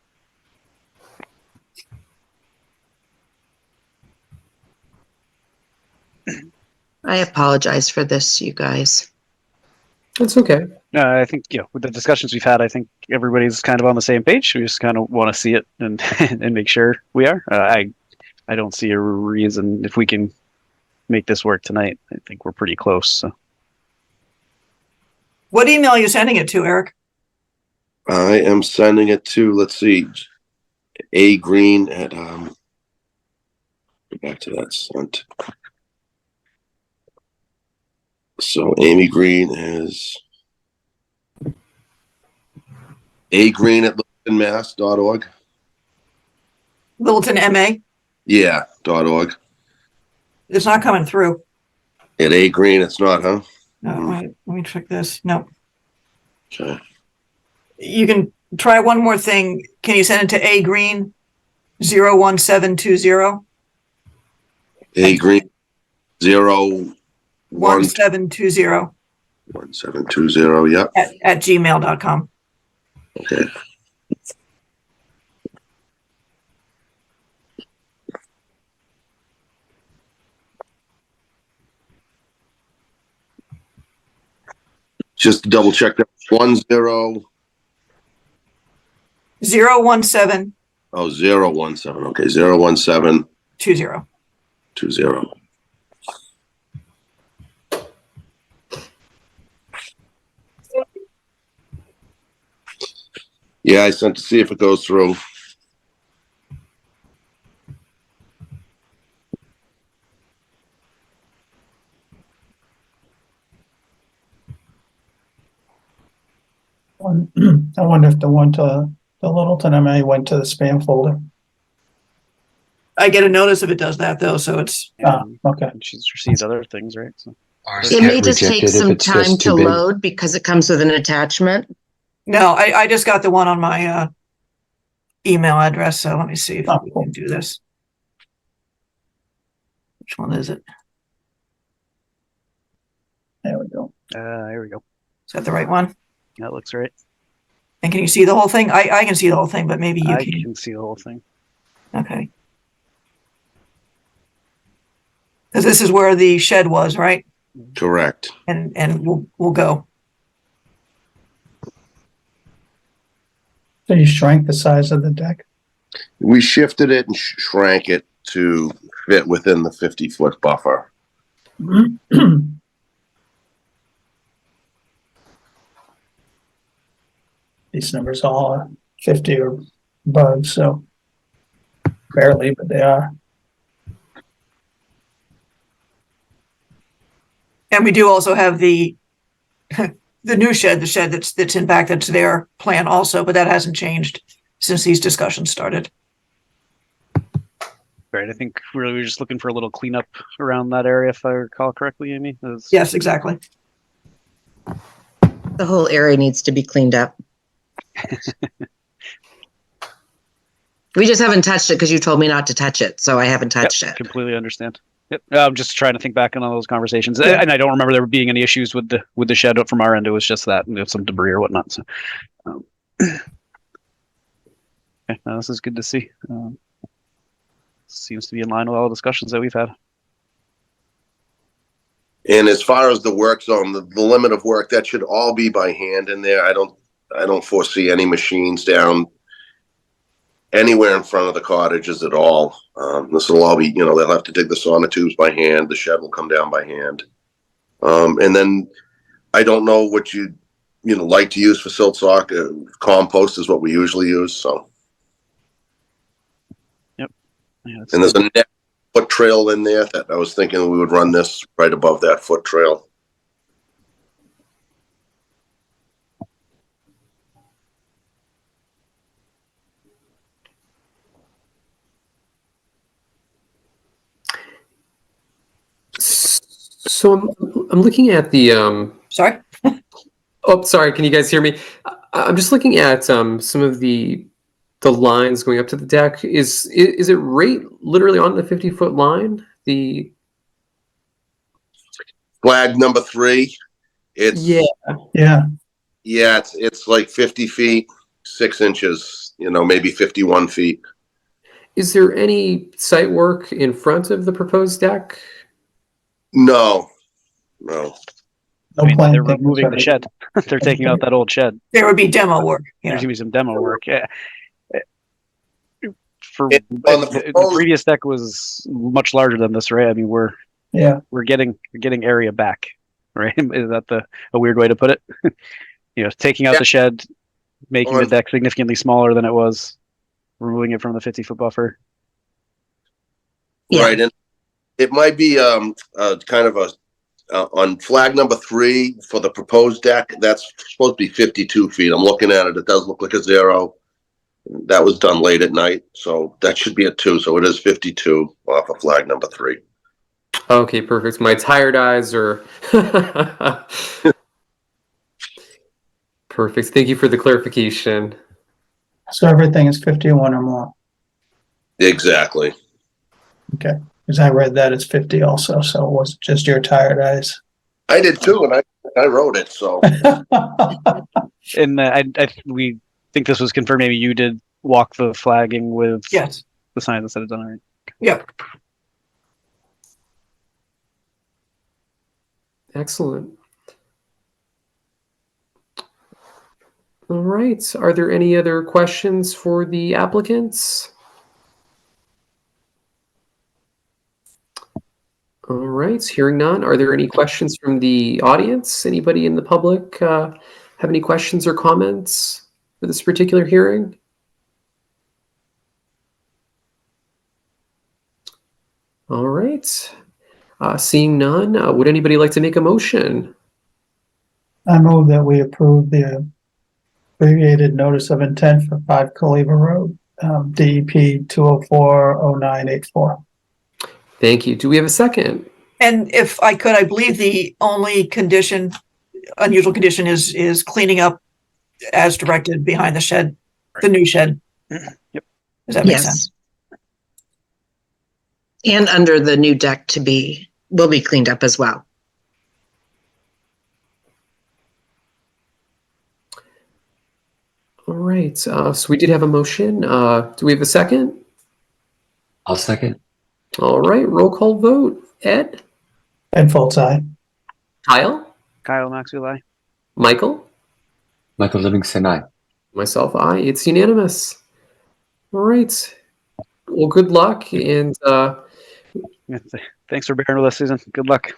I apologize for this, you guys. That's okay. I think, with the discussions we've had, I think everybody's kind of on the same page. We just kind of want to see it and and make sure we are. I don't see a reason if we can make this work tonight. I think we're pretty close. So. What email are you sending it to, Eric? I am sending it to, let's see, A Green at go back to that sent. So Amy Green is A Green at littletonmass.org. Littleton MA? Yeah, .org. It's not coming through. At A Green, it's not, huh? No, wait, let me check this. No. Okay. You can try one more thing. Can you send it to A Green 01720? A Green 1720 1720, yep. at gmail.com. Okay. Just to double check that 10 017 oh 017. Okay, 017 20. 20. Yeah, I sent to see if it goes through. I wonder if the one to the Littleton MA went to the spam folder. I get a notice if it does that though, so it's okay. She's received other things, right? So. It may just take some time to load because it comes with an attachment. No, I just got the one on my email address, so let me see if we can do this. Which one is it? There we go. Here we go. Is that the right one? That looks right. And can you see the whole thing? I can see the whole thing, but maybe you I can. can see the whole thing. Okay. Because this is where the shed was, right? Correct. And we'll go. So you shrank the size of the deck? We shifted it and shrank it to fit within the 50-foot buffer. These numbers all are 50 or above, so barely, but they are. And we do also have the the new shed, the shed that's in back, that's their plan also, but that hasn't changed since these discussions started. Right. I think really we're just looking for a little cleanup around that area, if I recall correctly, Amy. Yes, exactly. The whole area needs to be cleaned up. We just haven't touched it because you told me not to touch it, so I haven't touched it. Completely understand. Yep. I'm just trying to think back on all those conversations, and I don't remember there being any issues with the shed from our end. It was just that some debris or whatnot. So, okay, this is good to see. Seems to be in line with all the discussions that we've had. And as far as the work zone, the limit of work, that should all be by hand in there. I don't foresee any machines down anywhere in front of the cottages at all. This will all be, they'll have to dig the sonotubes by hand. The shed will come down by hand. And then I don't know what you like to use for silt sock. Compost is what we usually use. So. Yep. Yeah, and there's a net foot trail in there that I was thinking we would run this right above that foot trail. So I'm looking at the sorry. Oh, sorry. Can you guys hear me? I'm just looking at some of the lines going up to the deck. Is it right literally on the 50-foot line? The flag number 3. It's yeah. It's like 50 feet 6 inches. Maybe 51 feet. Is there any site work in front of the proposed deck? No. I mean, they're removing the shed. They're taking out that old shed. There would be demo work. Yeah. There's gonna be some demo work. Yeah. The previous deck was much larger than this, right? I mean, we're getting area back, right? Is that a weird way to put it? Taking out the shed, making the deck significantly smaller than it was, removing it from the 50-foot buffer. Yeah. Right, and it might be kind of on flag number 3 for the proposed deck. That's supposed to be 52 feet. I'm looking at it. It does look like a 0. That was done late at night, so that should be a 2. So it is 52 off of flag number 3. Okay, perfect. My tired eyes are perfect. Thank you for the clarification. So everything is 51 or more. Exactly. Okay, because I read that it's 50 also, so it wasn't just your tired eyes. I did too, and I wrote it. So, and we think this was confirmed. Maybe you did walk the flagging with the sign that said it's done already. Yep. Excellent. All right. Are there any other questions for the applicants? All right. Hearing none. Are there any questions from the audience? Anybody in the public have any questions or comments for this particular hearing? All right. Seeing none, would anybody like to make a motion? I move that we approve the abbreviated notice of intent for 5 Caliva Road, DEP 2040984. Thank you. Do we have a second? And if I could, I believe the only unusual condition is cleaning up as directed behind the shed, the new shed. Yep. Does that make sense? And under the new deck will be cleaned up as well. All right. So we did have a motion. Do we have a second? I'll second. All right. Roll call vote. Ed? Ed Foltz, aye. Kyle? Kyle Maxwell, aye. Michael? Michael Livingston, aye. Myself, aye. It's unanimous. All right. Well, good luck. And Yeah, thanks for bearing with us, Susan. Good luck.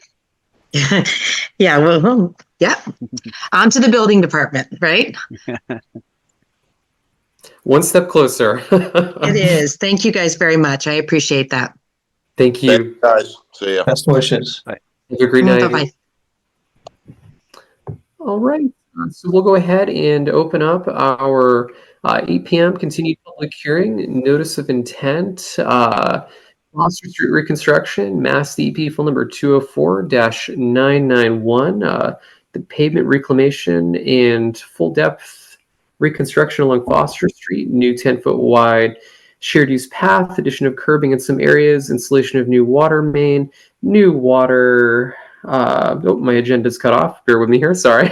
Yeah, well, yeah. On to the building department, right? one step closer. It is. Thank you guys very much. I appreciate that. Thank Thank you. you, guys. See ya. Best wishes. Have a great night. Bye-bye. All right. So we'll go ahead and open up our 8 p.m. continued public hearing, notice of intent, Foster Street reconstruction, Mass DEP full number 204-991, the pavement reclamation and full depth reconstruction along Foster Street, new 10-foot wide shared use path, addition of curbing in some areas, installation of new water main, new water. Oh, my agenda's cut off. Bear with me here. Sorry.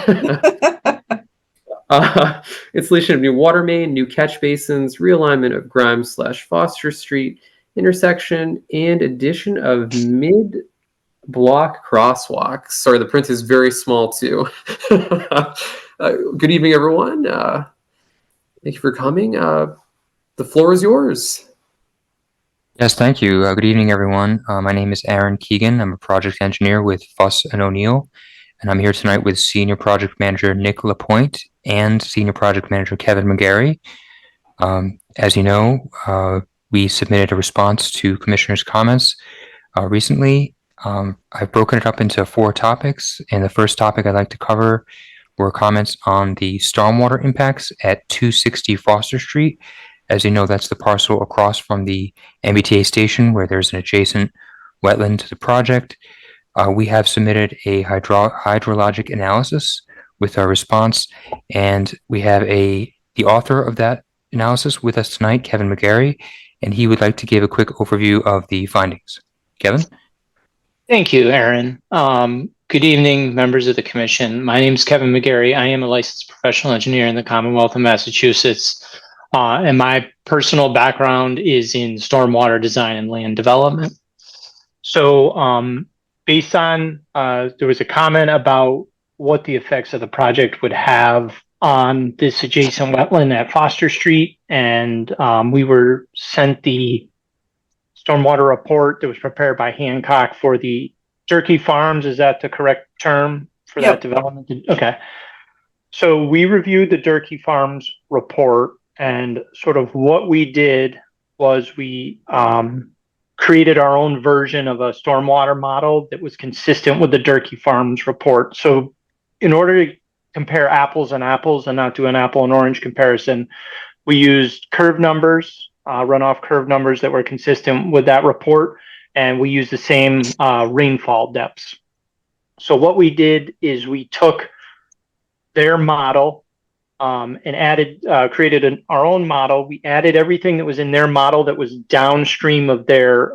Installation of new water main, new catch basins, realignment of Grimes/Foster Street intersection, and addition of mid-block crosswalks. Sorry, the print is very small too. Good evening, everyone. Thank you for coming. The floor is yours. Yes, thank you. Good evening, everyone. My name is Aaron Keegan. I'm a project engineer with Fuss & O'Neill, and I'm here tonight with Senior Project Manager Nick Lapointe and Senior Project Manager Kevin McGarry. As you know, we submitted a response to Commissioner's comments recently. I've broken it up into 4 topics, and the first topic I'd like to cover were comments on the stormwater impacts at 260 Foster Street. As you know, that's the parcel across from the MBTA station where there's an adjacent wetland to the project. We have submitted a hydrologic analysis with our response, and we have the author of that analysis with us tonight, Kevin McGarry, and he would like to give a quick overview of the findings. Kevin? Thank you, Aaron. Good evening, members of the commission. My name is Kevin McGarry. I am a licensed professional engineer in the Commonwealth of Massachusetts. And my personal background is in stormwater design and land development. So based on, there was a comment about what the effects of the project would have on this adjacent wetland at Foster Street. And we were sent the stormwater report that was prepared by Hancock for the Turkey Farms. Is that the correct term for that development? Okay. So we reviewed the Turkey Farms report, and sort of what we did was we created our own version of a stormwater model that was consistent with the Turkey Farms report. So in order to compare apples and apples and not do an apple and orange comparison, we used curve numbers, runoff curve numbers that were consistent with that report, and we used the same rainfall depths. So what we did is we took their model and created our own model. We added everything that was in their model that was downstream of their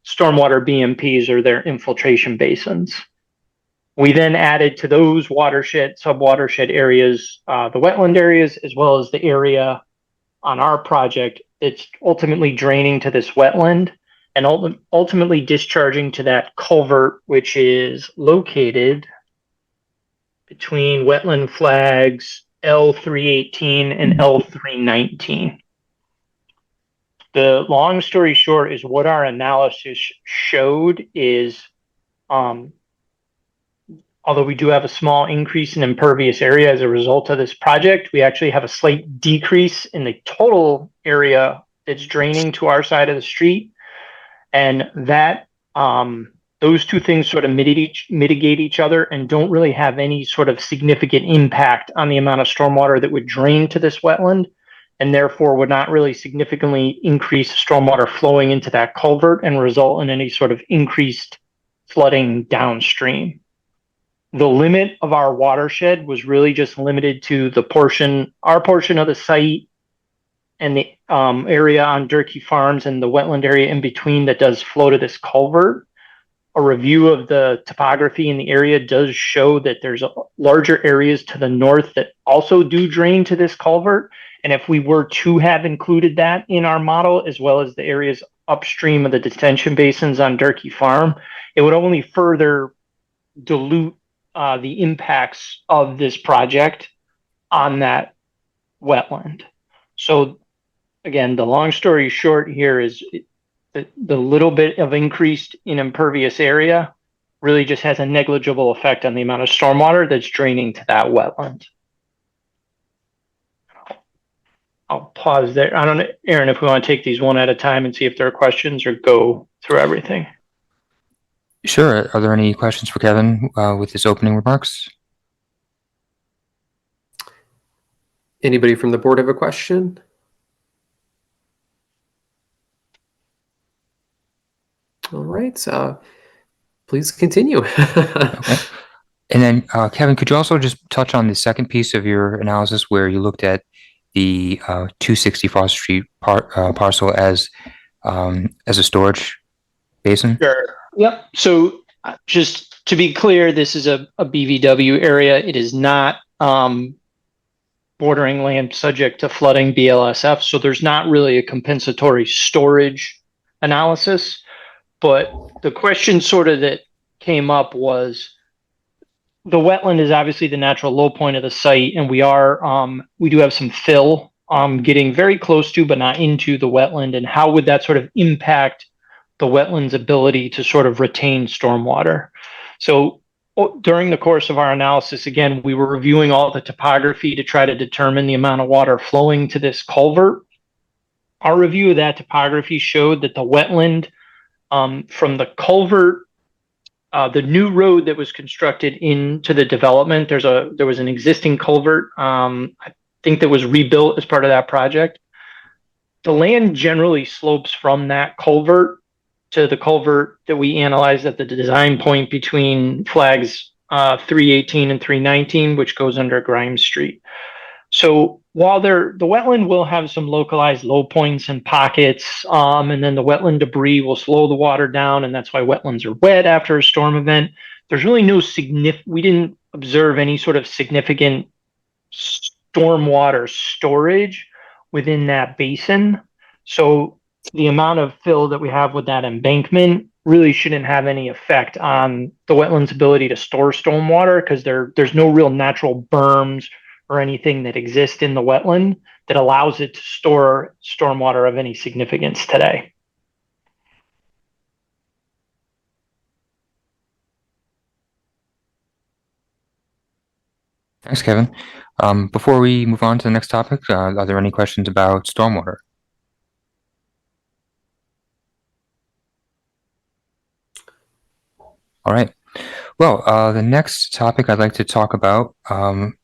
stormwater BMPs, or their infiltration basins. We then added to those sub-watershed areas, the wetland areas, as well as the area on our project that's ultimately draining to this wetland and ultimately discharging to that culvert, which is located between wetland flags L318 and L319. The long story short is what our analysis showed is, although we do have a small increase in impervious area as a result of this project, we actually have a slight decrease in the total area that's draining to our side of the street. And that those two things sort of mitigate each other and don't really have any sort of significant impact on the amount of stormwater that would drain to this wetland, and therefore would not really significantly increase stormwater flowing into that culvert and result in any sort of increased flooding downstream. The limit of our watershed was really just limited to our portion of the site and the area on Durkee Farms and the wetland area in between that does flow to this culvert. a review of the topography in the area does show that there's larger areas to the north that also do drain to this culvert. And if we were to have included that in our model, as well as the areas upstream of the detention basins on Durkee Farm, it would only further dilute the impacts of this project on that wetland. So again, the long story short here is the little bit of increased in impervious area really just has a negligible effect on the amount of stormwater that's draining to that wetland. I'll pause there. I don't know, Aaron, if we want to take these one at a time and see if there are questions or go through everything. Sure. Are there any questions for Kevin with his opening remarks? Anybody from the board have a question? All right, please continue. Okay. And then, Kevin, could you also just touch on the second piece of your analysis where you looked at the 260 Foster Street parcel as a storage basin? Sure. Yep. So just to be clear, this is a BVW area. It is not bordering land subject to flooding BLSF. So there's not really a compensatory storage analysis. But the question sort of that came up was the wetland is obviously the natural low point of the site, and we do have some fill getting very close to but not into the wetland, and how would that sort of impact the wetland's ability to sort of retain stormwater? So during the course of our analysis, again, we were reviewing all the topography to try to determine the amount of water flowing to this culvert. Our review of that topography showed that the wetland from the culvert, the new road that was constructed into the development, there was an existing culvert, I think that was rebuilt as part of that project. The land generally slopes from that culvert to the culvert that we analyzed at the design point between flags 318 and 319, which goes under Grimes Street. So while the wetland will have some localized low points and pockets, and then the wetland debris will slow the water down, and that's why wetlands are wet after a storm event, there's really no we didn't observe any sort of significant stormwater storage within that basin. So the amount of fill that we have with that embankment really shouldn't have any effect on the wetland's ability to store stormwater, because there's no real natural berms or anything that exists in the wetland that allows it to store stormwater of any significance today. Thanks, Kevin. Before we move on to the next topic, are there any questions about stormwater? All right. Well, the next topic I'd like to talk about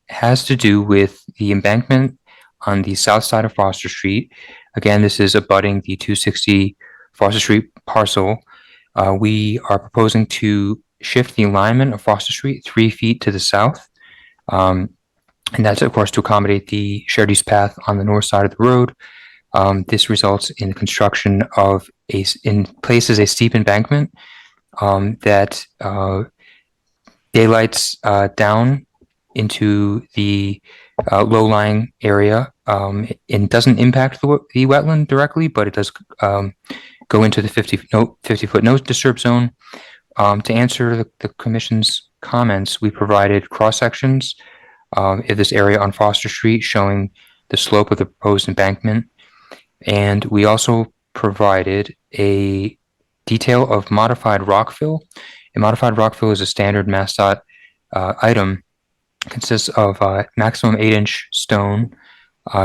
has to do with the embankment on the south side of Foster Street. Again, this is abutting the 260 Foster Street parcel. We are proposing to shift the alignment of Foster Street 3 feet to the south. And that's, of course, to accommodate the shared use path on the north side of the road. This results in the construction of in places a steep embankment that daylights down into the low-lying area and doesn't impact the wetland directly, but it does go into the 50-foot no disturb zone. To answer the commission's comments, we provided cross-sections of this area on Foster Street showing the slope of the proposed embankment, and we also provided a detail of modified rock fill. A modified rock fill is a standard MassDOT item. It consists of maximum 8-inch stone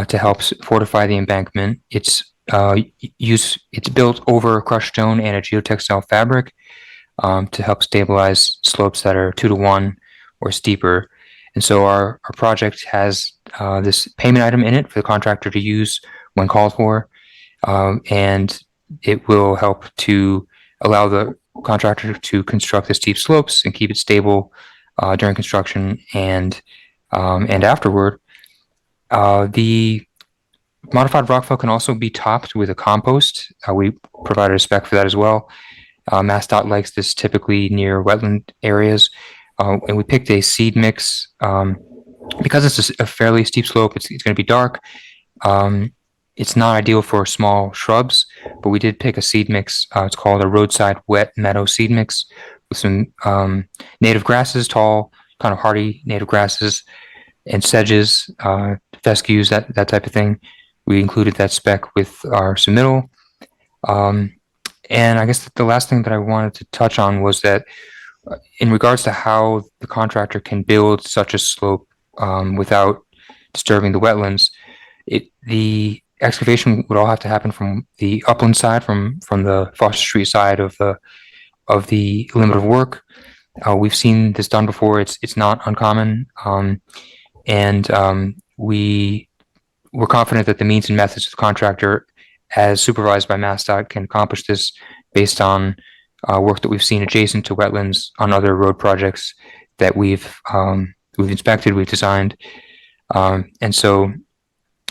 to help fortify the embankment. It's built over crushed stone and a geotextile fabric to help stabilize slopes that are 2-to-1 or steeper. And so our project has this payment item in it for the contractor to use when called for, and it will help to allow the contractor to construct the steep slopes and keep it stable during construction and afterward. The modified rock fill can also be topped with a compost. We provided a spec for that as well. MassDOT likes this typically near wetland areas, and we picked a seed mix because it's a fairly steep slope. It's going to be dark. It's not ideal for small shrubs, but we did pick a seed mix. It's called a roadside wet meadow seed mix with some native grasses, tall, kind of hardy native grasses, and sedges, fescues, that type of thing. We included that spec with our submittal. And I guess the last thing that I wanted to touch on was that in regards to how the contractor can build such a slope without disturbing the wetlands, the excavation would all have to happen from the upland side, from the Foster Street side of the limit of work. We've seen this done before. It's not uncommon, and we're confident that the means and methods of the contractor, as supervised by MassDOT, can accomplish this based on work that we've seen adjacent to wetlands on other road projects that we've inspected, we've designed, and so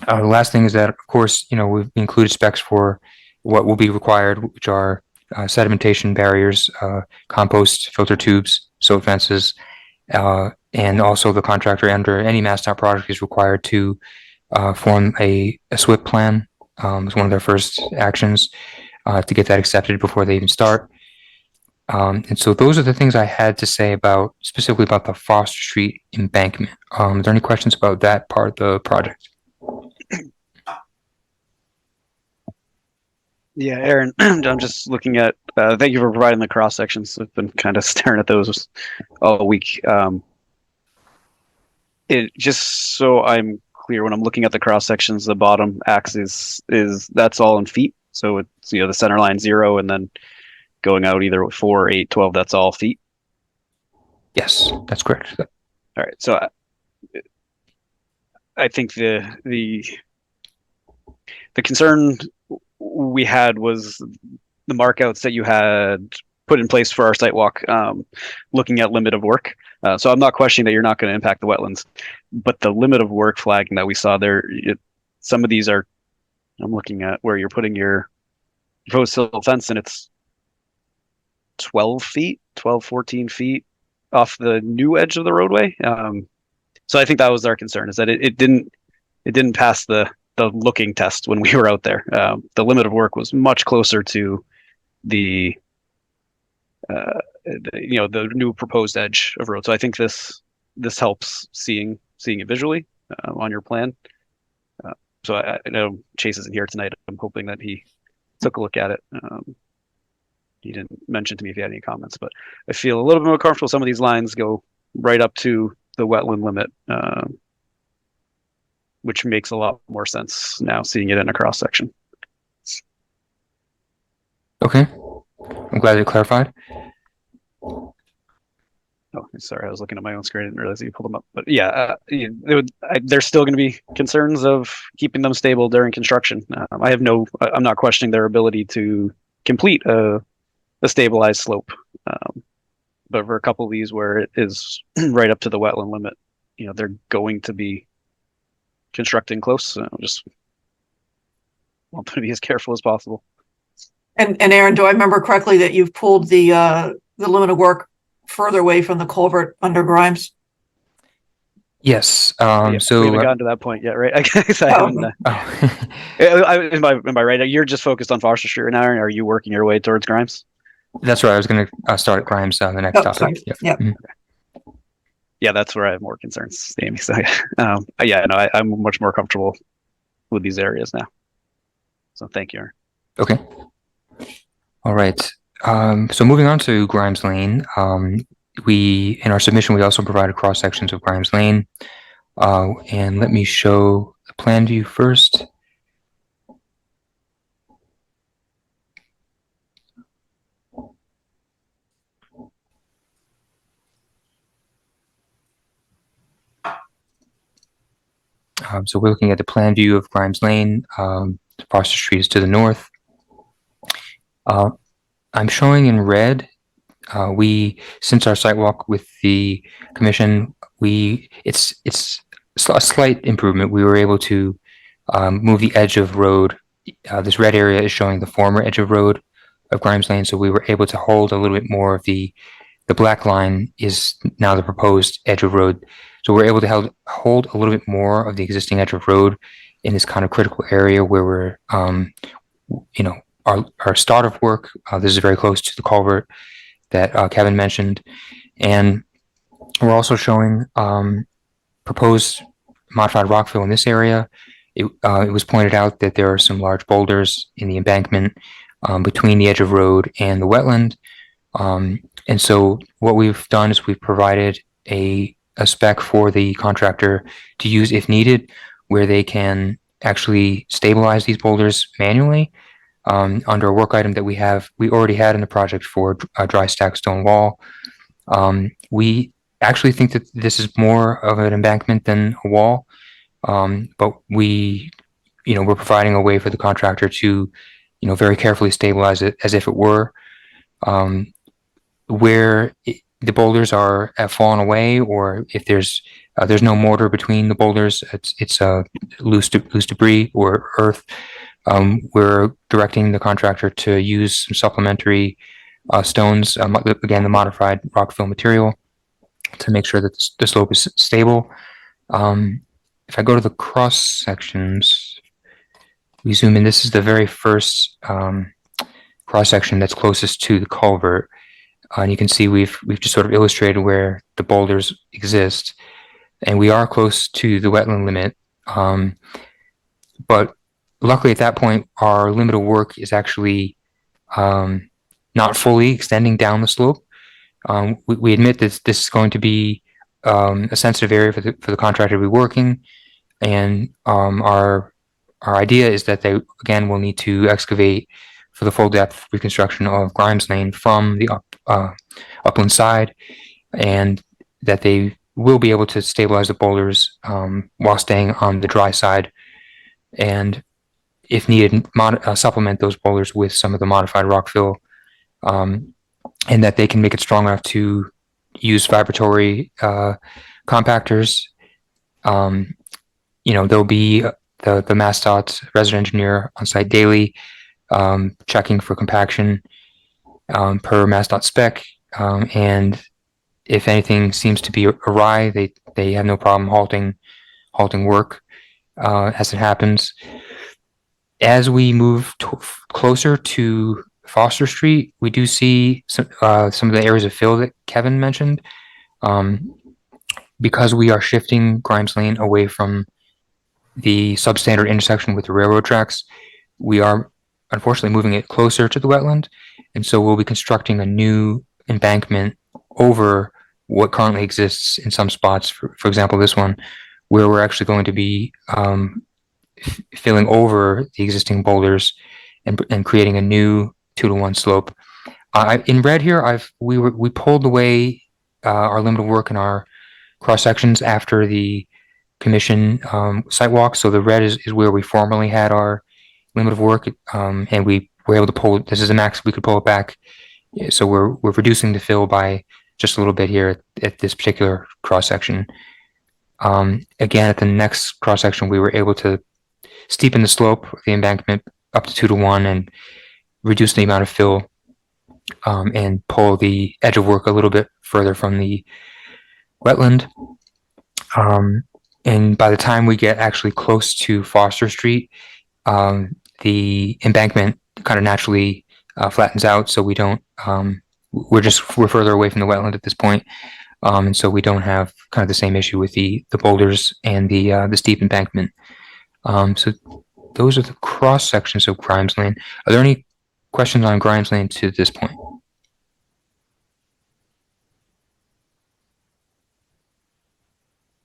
the last thing is that, of course, we've included specs for what will be required, which are sedimentation barriers, compost filter tubes, silt fences, and also the contractor under any MassDOT project is required to form a SWIP plan. It's one of their first actions to get that accepted before they even start. And so those are the things I had to say specifically about the Foster Street embankment. Are there any questions about that part of the project? Yeah, Aaron, I'm just looking at, thank you for providing the cross sections. I've been kind of staring at those all week. Just so I'm clear, when I'm looking at the cross sections, the bottom axis that's all in feet. So it's, the center line 0 and then going out either 4, 8, 12, that's all feet. Yes, that's correct. All right. So I think the concern we had was the markouts that you had put in place for our site walk, looking at limit of work. So I'm not questioning that you're not going to impact the wetlands, but the limit of work flagging that we saw there, some of these are, I'm looking at where you're putting your proposed silt fence, and it's 12 feet, 12, 14 feet off the new edge of the roadway. So I think that was our concern, is that it didn't pass the looking test when we were out there. The limit of work was much closer to the new proposed edge of road. So I think this helps seeing it visually on your plan. So I know Chase isn't here tonight. I'm hoping that he took a look at it. He didn't mention to me if he had any comments, but I feel a little bit more comfortable. Some of these lines go right up to the wetland limit, which makes a lot more sense now seeing it in a cross section. Okay, I'm glad you clarified. Oh, sorry, I was looking at my own screen. I didn't realize you pulled them up. But yeah, there's still going to be concerns of keeping them stable during construction. I'm not questioning their ability to complete a stabilized slope. But for a couple of these where it is right up to the wetland limit, they're going to be constructing close. Just want them to be as careful as possible. And Aaron, do I remember correctly that you've pulled the limit of work further away from the culvert under Grimes? Yes. So we haven't gotten to that point yet, right? I guess I haven't. Am I right? You're just focused on Foster Street now, and are you working your way towards Grimes? That's right. I was going to start at Grimes the next topic. Yep. Mm-hmm. Yeah, that's where I have more concerns, Amy. So I'm much more comfortable with these areas now. So thank you, Aaron. Okay. All right. So moving on to Grimes Lane, in our submission, we also provided cross sections of Grimes Lane. And let me show the plan view first. So we're looking at the plan view of Grimes Lane. Foster Street is to the north. I'm showing in red. Since our site walk with the commission, it's a slight improvement. We were able to move the edge of road. This red area is showing the former edge of road Grimes Lane, so we were able to hold a little bit more of the black line is now the proposed edge of road. So we're able to hold a little bit more of the existing edge of road in this kind of critical area where we're, our start of work. This is very close to the culvert that Kevin mentioned, and we're also showing proposed modified rock fill in this area. It was pointed out that there are some large boulders in the embankment between the edge of road and the wetland. And so what we've done is we've provided a spec for the contractor to use if needed, where they can actually stabilize these boulders manually under a work item that we already had in the project for a dry stack stone wall. We actually think that this is more of an embankment than a wall, but we're providing a way for the contractor to, very carefully stabilize it as if it were. Where the boulders have fallen away, or if there's no mortar between the boulders, it's loose debris or earth. We're directing the contractor to use some supplementary stones, again the modified rock fill material, to make sure that the slope is stable. If I go to the cross sections, we zoom in. This is the very first cross section that's closest to the culvert. And you can see we've just sort of illustrated where the boulders exist, and we are close to the wetland limit. But luckily at that point, our limit of work is actually not fully extending down the slope. We admit that this is going to be a sensitive area for the contractor to be working, and our idea is that they again will need to excavate for the full depth reconstruction of Grimes Lane from the upland side, and that they will be able to stabilize the boulders while staying on the dry side, and if needed, supplement those boulders with some of the modified rock fill, and that they can make it strong enough to use vibratory compactors. There'll be the MassDOT resident engineer on site daily, checking for compaction per MassDOT spec, and if anything seems to be awry, they have no problem halting work as it happens. As we move closer to Foster Street, we do see some of the areas of fill that Kevin mentioned. Because we are shifting Grimes Lane away from the substandard intersection with the railroad tracks, we are unfortunately moving it closer to the wetland, and so we'll be constructing a new embankment over what currently exists in some spots. For example, this one, where we're actually going to be filling over the existing boulders and creating a new 2-to-1 slope. In red here, we pulled away our limit of work in our cross sections after the commission site walk. So the red is where we formerly had our limit of work, and we were able to pull. This is the max we could pull it back. So we're reducing the fill by just a little bit here at this particular cross section. Again, at the next cross section, we were able to steepen the slope of the embankment up to 2-to-1 and reduce the amount of fill, and pull the edge of work a little bit further from the wetland. And by the time we get actually close to Foster Street, the embankment kind of naturally flattens out, so we don't we're further away from the wetland at this point, and so we don't have kind of the same issue with the boulders and the steep embankment. So those are the cross sections of Grimes Lane. Are there any questions on Grimes Lane to this point?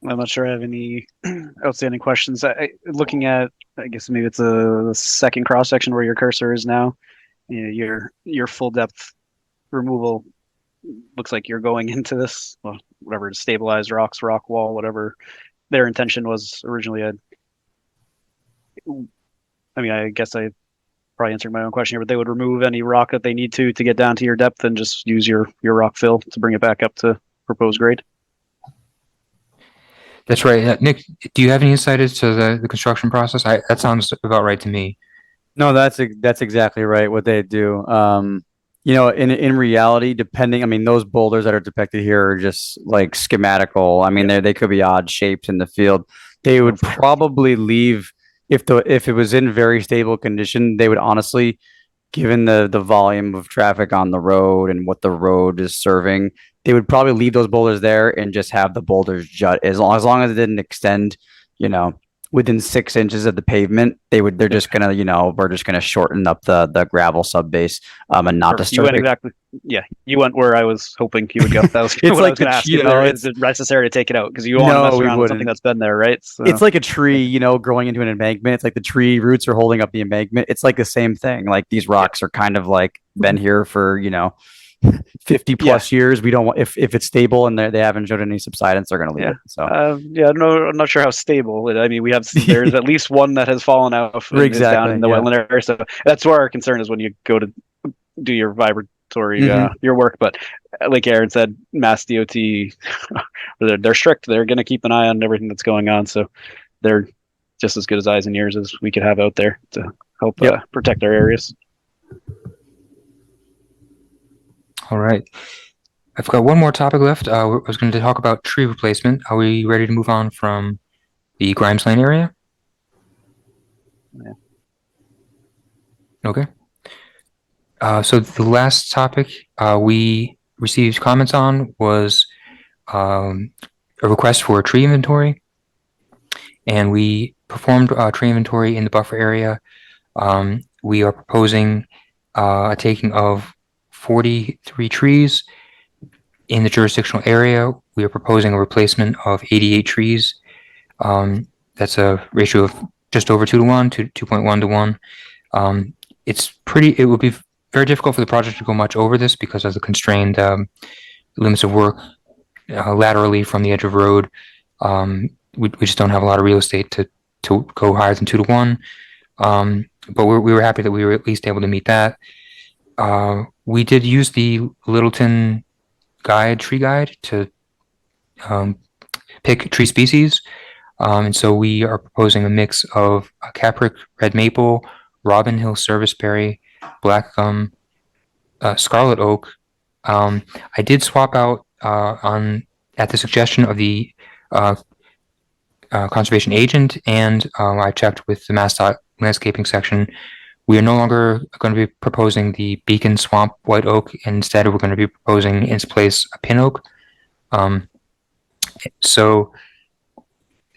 I'm not sure I have any outstanding questions. Looking at, I guess maybe it's the second cross section where your cursor is now. Your full depth removal looks like you're going into this, well, whatever, stabilized rocks, rock wall, whatever their intention was originally. I guess I probably answered my own question here, but they would remove any rock that they need to get down to your depth and just use your rock fill to bring it back up to proposed grade. That's right. Nick, do you have any insight as to the construction process? That sounds about right to me. No, that's exactly right. What they do. You know, in reality, depending, I mean, those boulders that are depicted here are just like schematical. I mean, they could be odd shapes in the field. They would probably leave if it was in very stable condition. They would honestly, given the volume of traffic on the road and what the road is serving, they would probably leave those boulders there and just have the boulders jut as long as it didn't extend, you know, within 6 inches of the pavement. They're just gonna, we're just gonna shorten up the gravel sub base and not Perfect. You disturb went it. exactly. Yeah, you went where I was hoping you would go. That was It's what I like was going to ask. you Is know, is it necessary to take it out because you don't want to no, mess we around with something wouldn't. that's been there, right? So, It's like a tree, growing into an embankment. It's like the tree roots are holding up the embankment. It's like the same thing. Like these rocks are kind of like been here for 50 plus years. We don't want if it's stable and they haven't showed any subsidence, they're gonna leave it. So no, I'm not sure how stable. I mean, there's at least one that has fallen out and is down in the wetland area. So that's where our concern is when you go to do your vibratory your work. But like Aaron said, Mass DOT, they're strict. They're going to keep an eye on everything that's going on. So they're just as good as eyes and ears as we could have out there to help protect our areas. All right. I've got one more topic left. I was going to talk about tree replacement. Are we ready to move on from the Grimes Lane area? Yeah. Okay. So the last topic we received comments on was a request for a tree inventory, and we performed a tree inventory in the buffer area. We are proposing a taking of 43 trees in the jurisdictional area. We are proposing a replacement of 88 trees. That's a ratio of just over 2 to 1 to 2.1 to 1. It would be very difficult for the project to go much over this because of the constrained limits of work laterally from the edge of road. We just don't have a lot of real estate to go higher than 2 to 1. But we were happy that we were at least able to meet that. We did use the Littleton tree guide to pick tree species. And so we are proposing a mix of Capric red maple, Robin Hill serviceberry, black gum, scarlet oak. I did swap out at the suggestion of the conservation agent, and I checked with the MassDOT landscaping section. We are no longer going to be proposing the Beacon Swamp White Oak. Instead, we're going to be proposing in its place a pin oak. So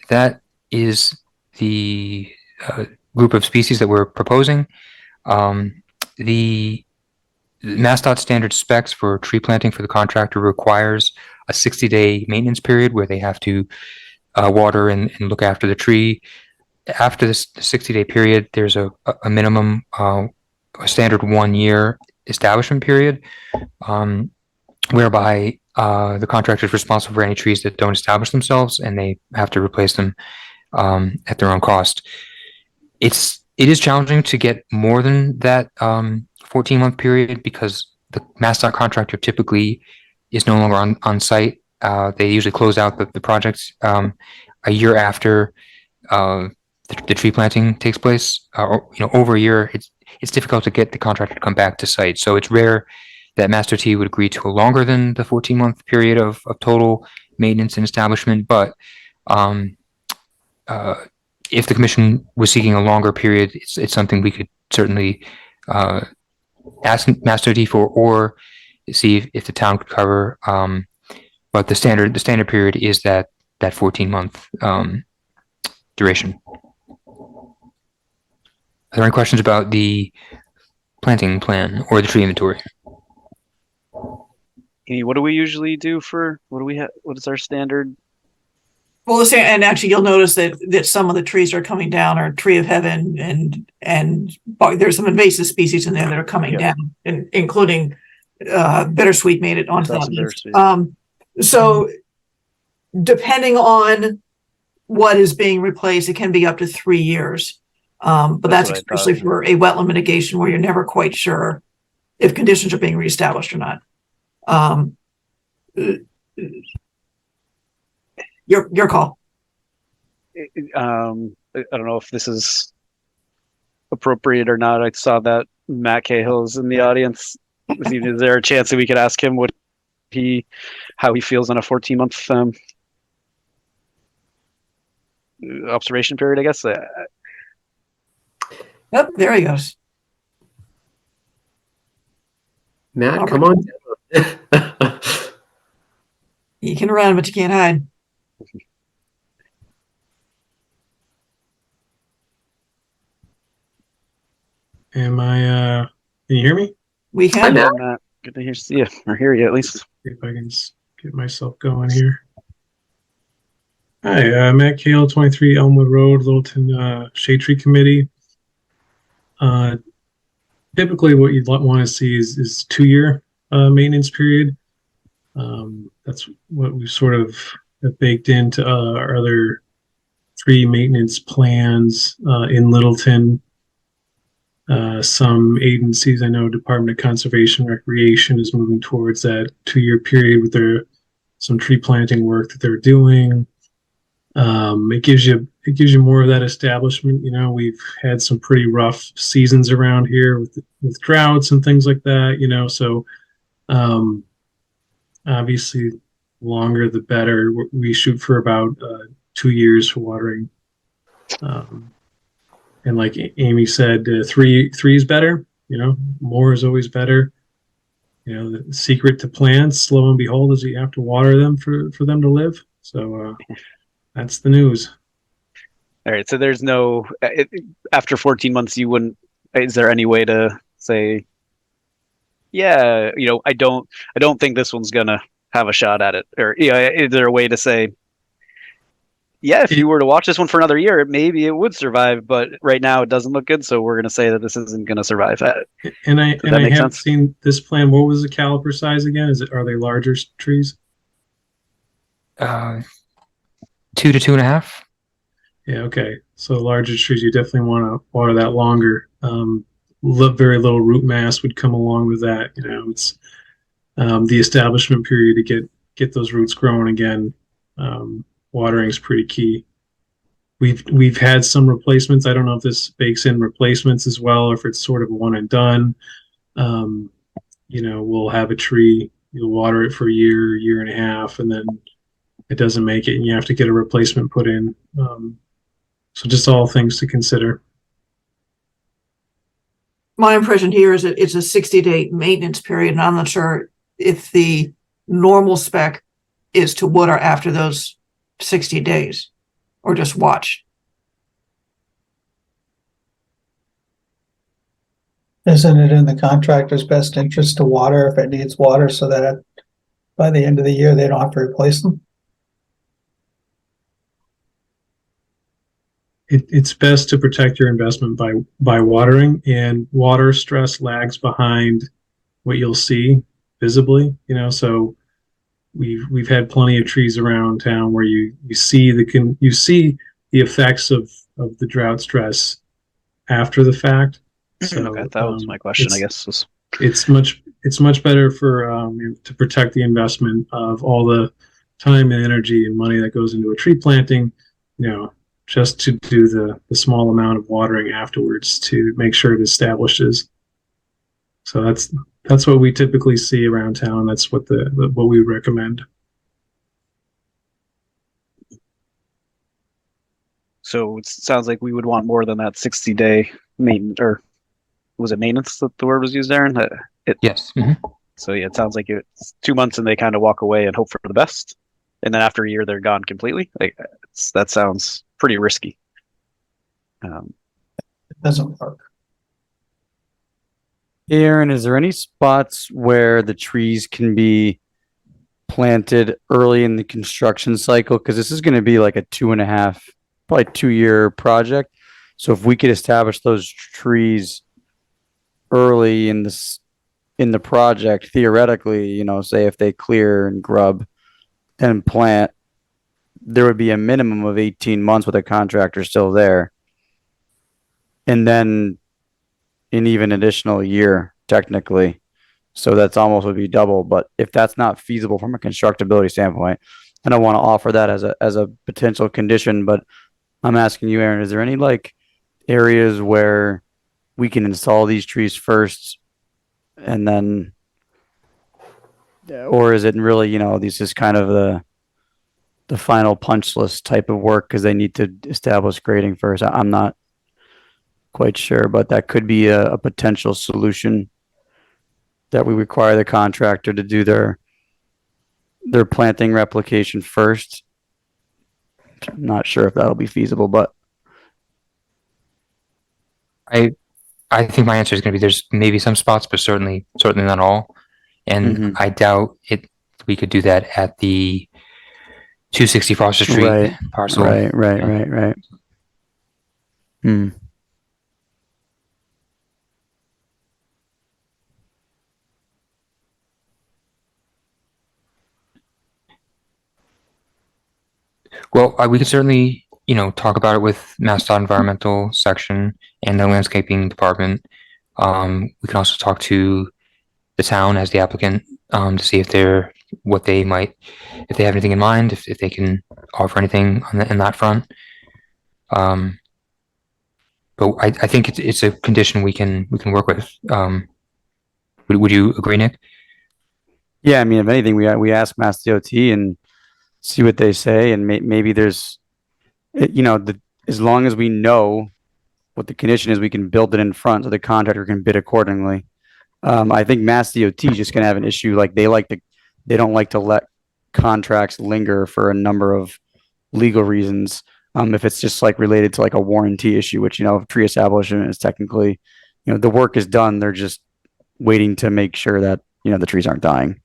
that is the group of species that we're proposing. The MassDOT standard specs for tree planting for the contractor requires a 60-day maintenance period where they have to water and look after the tree. After this 60-day period, there's a minimum, a standard 1-year establishment period, whereby the contractor is responsible for any trees that don't establish themselves, and they have to replace them at their own cost. It is challenging to get more than that 14-month period because the MassDOT contractor typically is no longer on site. They usually close out the projects a year after the tree planting takes place. Over a year, it's difficult to get the contractor to come back to site. So it's rare that MassDOT would agree to a longer than the 14-month period of total maintenance and establishment. But if the commission was seeking a longer period, it's something we could certainly ask MassDOT for, or see if the town could cover. But the standard period is that 14-month duration. Are there any questions about the planting plan or the tree inventory? What do we usually do what is our standard? Well, and actually, you'll notice that some of the trees are coming down are tree of heaven, and there's some invasive species in there that are coming down, including bittersweet made it onto that list. So depending on what is being replaced, it can be up to 3 years. But that's especially for a wetland mitigation where you're never quite sure if conditions are being reestablished or not. Your call. I don't know if this is appropriate or not. I saw that Matt Cahill's in the audience. Is there a chance that we could ask him how he feels on a 14-month observation period, I guess? Yep, there he goes. Matt, All come right. on. You can run, but you can't hide. Am I, can you hear me? We Hi, can. Matt. Matt, good to see you or hear you at least. See if I can get myself going here. Hi, Matt Kale, 23 Elmwood Road, Littleton Shade Tree Committee. Typically, what you'd want to see is 2-year maintenance period. That's what we sort of have baked into our other tree maintenance plans in Littleton. Some agencies, I know Department of Conservation Recreation is moving towards that 2-year period with some tree planting work that they're doing. It gives you more of that establishment. You know, we've had some pretty rough seasons around here with droughts and things like that. You know, so obviously, longer the better. We shoot for about 2 years for watering. And like Amy said, three is better. You know, more is always better. You know, the secret to plants, lo and behold, is you have to water them for them to live. So that's the news. All right. So there's no after 14 months, you wouldn't. Is there any way to say, yeah, you know, I don't think this one's gonna have a shot at it, or is there a way to say, yeah, if you were to watch this one for another year, maybe it would survive, but right now it doesn't look good, so we're gonna say that this isn't gonna survive. And I have seen this plan. What was the caliper size again? Are they larger trees? 2 to 2.5. Yeah, okay. So larger trees, you definitely want to water that longer. Very little root mass would come along with that. You know, it's the establishment period to get those roots growing again. Watering is pretty key. We've had some replacements. I don't know if this bakes in replacements as well, or if it's sort of a one and done. You know, we'll have a tree, you'll water it for a year and a half, and then it doesn't make it, and you have to get a replacement put in. So just all things to consider. My impression here is that it's a 60-day maintenance period, and I'm not sure if the normal spec is to water after those 60 days or just watch. Isn't it in the contractor's best interest to water if it needs water so that by the end of the year, they don't have to replace them? It's best to protect your investment by watering, and water stress lags behind what you'll see visibly. You know, so we've had plenty of trees around town where you see the effects of the drought stress after the fact. So Okay, that was my question, I guess. It's much better for to protect the investment of all the time and energy and money that goes into a tree planting, you know, just to do the small amount of watering afterwards to make sure it establishes. So that's what we typically see around town. That's what what we recommend. So it sounds like we would want more than that 60-day maintenance, or was it maintenance that the word was used, Aaron? Yes. So yeah, it sounds like it's 2 months and they kind of walk away and hope for the best, and then after a year they're gone completely. Like that sounds pretty risky. It doesn't work. Aaron, is there any spots where the trees can be planted early in the construction cycle? Because this is going to be like a 2.5, probably 2-year project. So if we could establish those trees early in the project, theoretically, you know, say if they clear and grub and plant, there would be a minimum of 18 months with a contractor still there. And then an even additional year, technically. So that's almost would be double. But if that's not feasible from a constructability standpoint, I don't want to offer that as a potential condition, but I'm asking you, Aaron, is there any like areas where we can install these trees first and then, or is it really, this is kind of the final punch list type of work because they need to establish grading first? I'm not quite sure, but that could be a potential solution, that we require the contractor to do their planting replication first. I'm not sure if that'll be feasible, but I think my answer is going to be there's maybe some spots, but certainly not all. And I doubt it. We could do that at the 260 Foster Street parcel. Right. Well, we could certainly, talk about it with MassDOT environmental section and the landscaping department. We can also talk to the town as the applicant to see if if they have anything in mind, if they can offer anything in that front. But I think it's a condition we can work with. Would you agree, Nick? Yeah, I mean, if anything, we ask Mass DOT and see what they say, and maybe there's, as long as we know what the condition is, we can build it in front so the contractor can bid accordingly. I think Mass DOT is just going to have an issue. Like they don't like to let contracts linger for a number of legal reasons. If it's just like related to like a warranty issue, which, tree establishment is technically, the work is done. They're just waiting to make sure that, the trees aren't dying.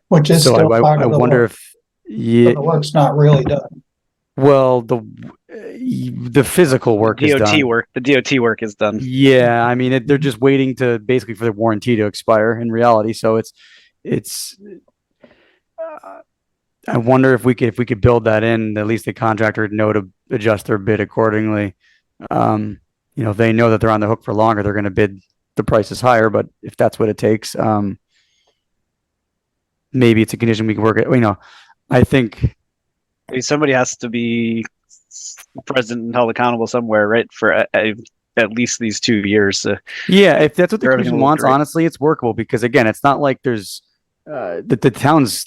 Which is so still part I of the wonder work. if, The work's not really done. well, the physical work is done. The DOT work is done. Yeah, I mean, they're just waiting to basically for the warranty to expire in reality. So it's. I wonder if we could build that in. At least the contractor would know to adjust their bid accordingly. If they know that they're on the hook for longer, they're going to bid the prices higher. But if that's what it takes, maybe it's a condition we can work it. I think somebody has to be present and held accountable somewhere, right? For at least these 2 years. Yeah, if that's what the commission wants, great. honestly, it's workable because again, it's not like there's the town's,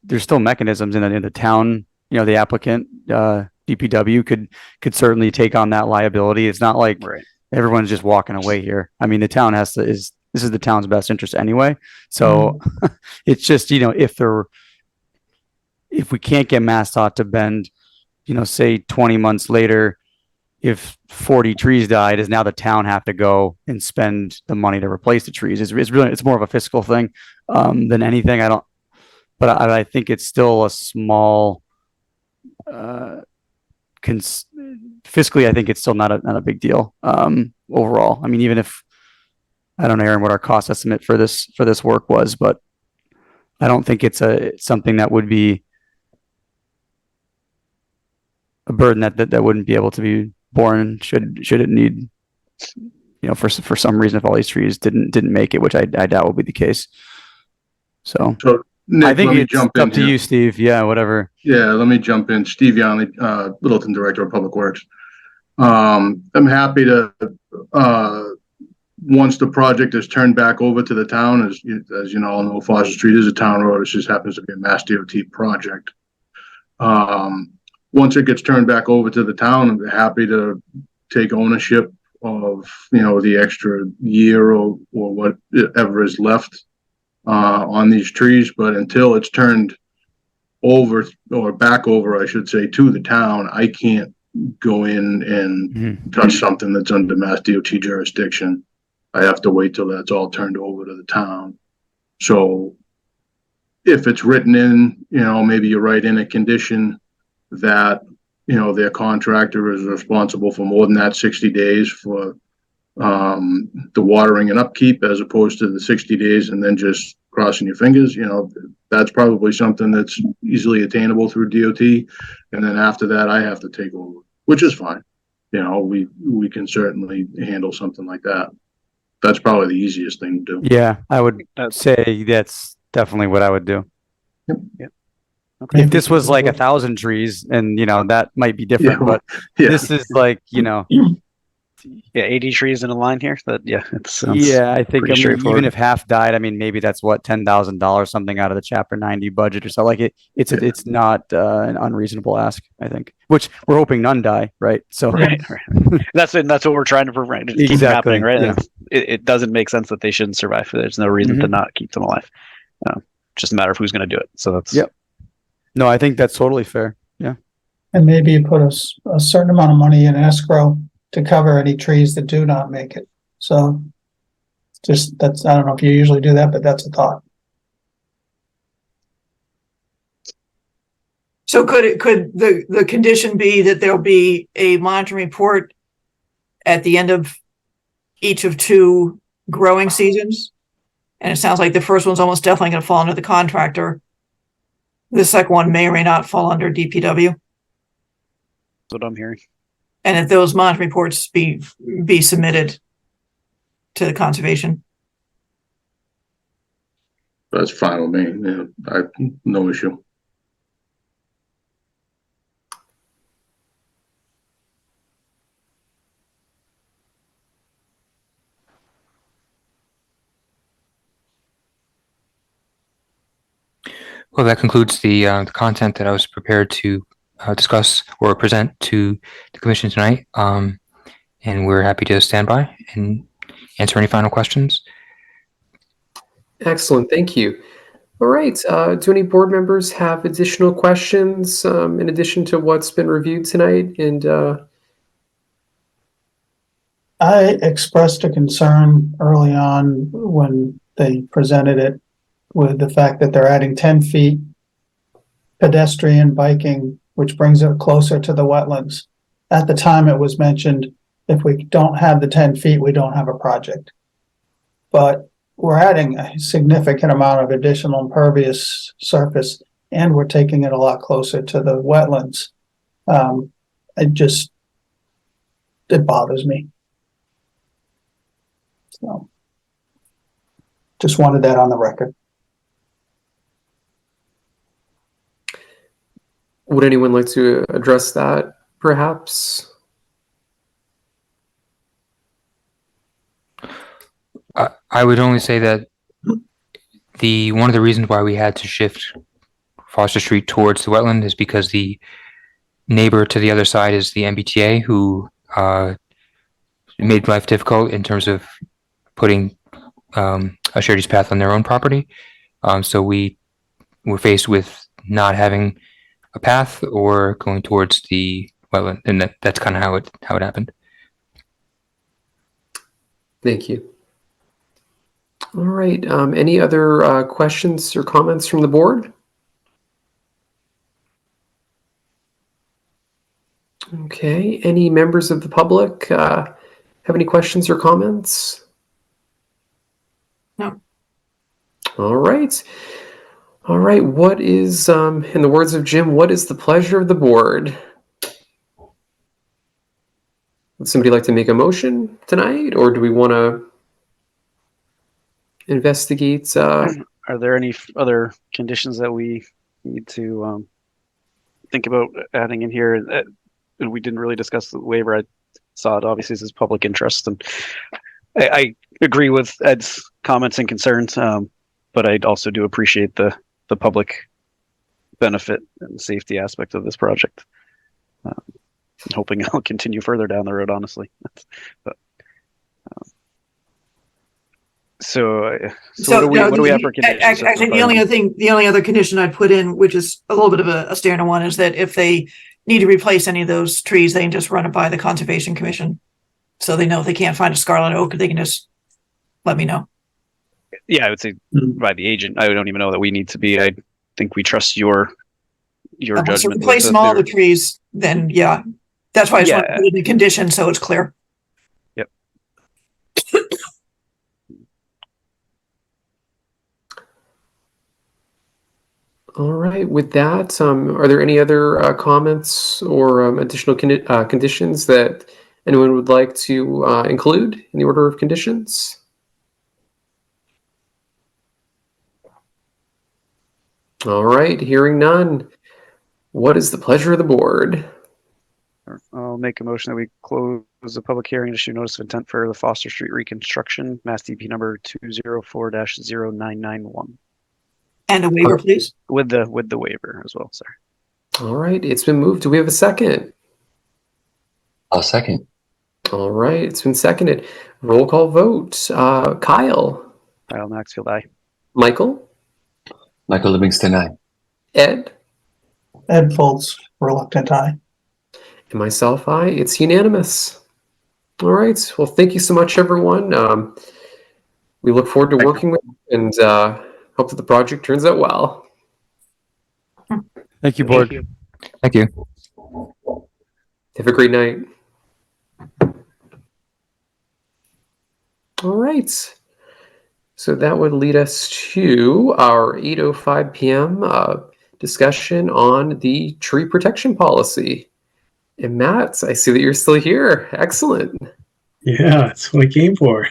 there's still mechanisms in the town. The applicant, DPW could certainly take on that liability. It's not like everyone's just walking away here. I mean, the town this is the town's best interest anyway. So it's just, if we can't get MassDOT to bend, say 20 months later, if 40 trees died, is now the town have to go and spend the money to replace the trees. It's more of a fiscal thing than anything. I think it's still a small, fiscally, I think it's still not a big deal overall. I mean, even if, I don't know, Aaron, what our cost estimate for this work was, but I don't think it's something that would be a burden that wouldn't be able to be borne should it need, for some reason, if all these trees didn't make it, which I doubt will be the case. So Nick, I think let me it's jump up in to here. you, Steve. Yeah, whatever. Yeah, let me jump in. Steve Yonley, Littleton Director of Public Works. I'm happy to, once the project is turned back over to the town, as you know, Foster Street is a town road. It just happens to be a Mass DOT project. Once it gets turned back over to the town, I'm happy to take ownership of, the extra year or whatever is left on these trees. But until it's turned over, or back over, I should say, to the town, I can't go in and touch something that's under Mass DOT jurisdiction. I have to wait till that's all turned over to the town. So if it's written in, maybe you write in a condition that, their contractor is responsible for more than that 60 days for the watering and upkeep, as opposed to the 60 days and then just crossing your fingers. That's probably something that's easily attainable through DOT. And then after that, I have to take over, which is fine. We can certainly handle something like that. That's probably the easiest thing to do. Yeah, I would say that's definitely what I would do. Yep. Okay. If this was like 1,000 trees, and that might be different, but this is like Yeah, 80 trees in a line here. It sounds Yeah, I think, pretty I mean, even straightforward. if half died, I mean, maybe that's what, $10,000, something out of the Chapter 90 budget or so. Like it's not an unreasonable ask, I think. Which we're hoping none die, right? So Right. That's what we're trying to prevent. Keep from happening, exactly. right? Yeah. It doesn't make sense that they shouldn't survive. There's no reason to not keep them alive. Just a matter of who's going to do it. So that's Yep. No, I think that's totally fair. Yeah. And maybe you put a certain amount of money in escrow to cover any trees that do not make it. So I don't know if you usually do that, but that's a thought. So could the condition be that there'll be a monitoring report at the end of each of 2 growing seasons? And it sounds like the first one's almost definitely going to fall under the contractor. The second one may or may not fall under DPW. what I'm hearing. And if those monitoring reports be submitted to the conservation. That's fine with me. Yeah, no issue. Well, that concludes the content that I was prepared to discuss or present to the commission tonight. And we're happy to stand by and answer any final questions. Excellent. Thank you. All right. Do any board members have additional questions in addition to what's been reviewed tonight? And I expressed a concern early on when they presented it with the fact that they're adding 10 feet pedestrian biking, which brings it closer to the wetlands. At the time it was mentioned, if we don't have the 10 feet, we don't have a project. But we're adding a significant amount of additional impervious surface, and we're taking it a lot closer to the wetlands. It bothers me. So, just wanted that on the record. would anyone like to address that, perhaps? I would only say that one of the reasons why we had to shift Foster Street towards the wetland is because the neighbor to the other side is the MBTA, who made life difficult in terms of putting a shared use path on their own property. So we were faced with not having a path or going towards the wetland, and that's kind of how it happened. Thank you. All right. Any other questions or comments from the board? Okay. Any members of the public have any questions or comments? No. All right. All right. What is, in the words of Jim, what is the pleasure of the board? Would somebody like to make a motion tonight, or do we want to investigate? Are there any other conditions that we need to think about adding in here? And we didn't really discuss the waiver. I saw it obviously as public interest, and I agree with Ed's comments and concerns, but I also do appreciate the public benefit and safety aspect of this project. Hoping it'll continue further down the road, honestly. So what do we have for conditions? I think the only other condition I'd put in, which is a little bit of a standard one, is that if they need to replace any of those trees, they can just run it by the Conservation Commission. So they know if they can't find a scarlet oak, they can just let me know. Yeah, I would say by the agent. I don't even know that we need to be. I think we trust your judgment. So replacing all the trees, then yeah. That's why I just want to put it in the condition so it's clear. Yep. All right. With that, are there any other comments or additional conditions that anyone would like to include in the order of conditions? All right. Hearing none. What is the pleasure of the board? I'll make a motion that we close the public hearing and issue notice of intent for the Foster Street reconstruction, Mass DP number 204-0991. And a waiver, please. With the waiver as well, sorry. All right, it's been moved. Do we have a second? I'll second. All right, it's been seconded. Roll call vote. Kyle. Kyle Maxfield, aye. Michael. Michael Livingston, aye. Ed. Ed Foltz, reluctant aye. And myself, aye. It's unanimous. All right. Well, thank you so much, everyone. We look forward to working with you and hope that the project turns out well. Thank you, board. Thank you. Have a great night. All right. So that would lead us to our 8:05 p.m. Discussion on the tree protection policy. And Matt, I see that you're still here. Excellent. Yeah, that's what I came for.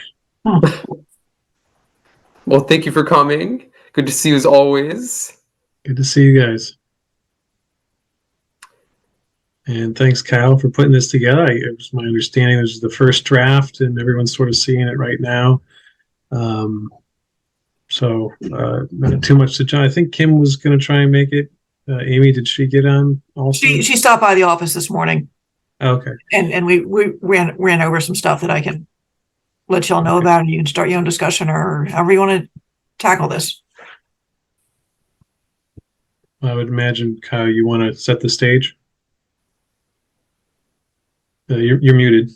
Well, thank you for coming. Good to see you as always. Good to see you guys. And thanks, Kyle, for putting this together. It was my understanding this is the first draft, and everyone's sort of seeing it right now. Not too much to John. I think Kim was going to try and make it. Amy, did she get on also? She stopped by the office this morning. Okay. And we ran over some stuff that I can let y'all know about, and you can start your own discussion or however you want to tackle this. I would imagine, Kyle, you want to set the stage. You're muted.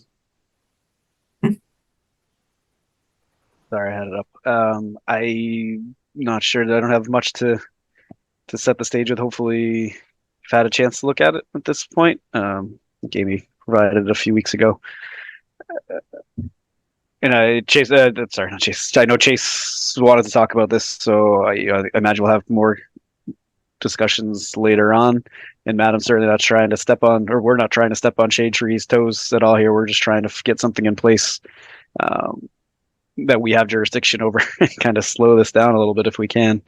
Sorry, I had it up. I'm not sure that I don't have much to set the stage with. Hopefully, you've had a chance to look at it at this point. Amy provided it a few weeks ago. And I know Chase wanted to talk about this, so I imagine we'll have more discussions later on. And Madam's certainly not trying to step on, or we're not trying to step on Shade Tree's toes at all here. We're just trying to get something in place that we have jurisdiction over and kind of slow this down a little bit if we can,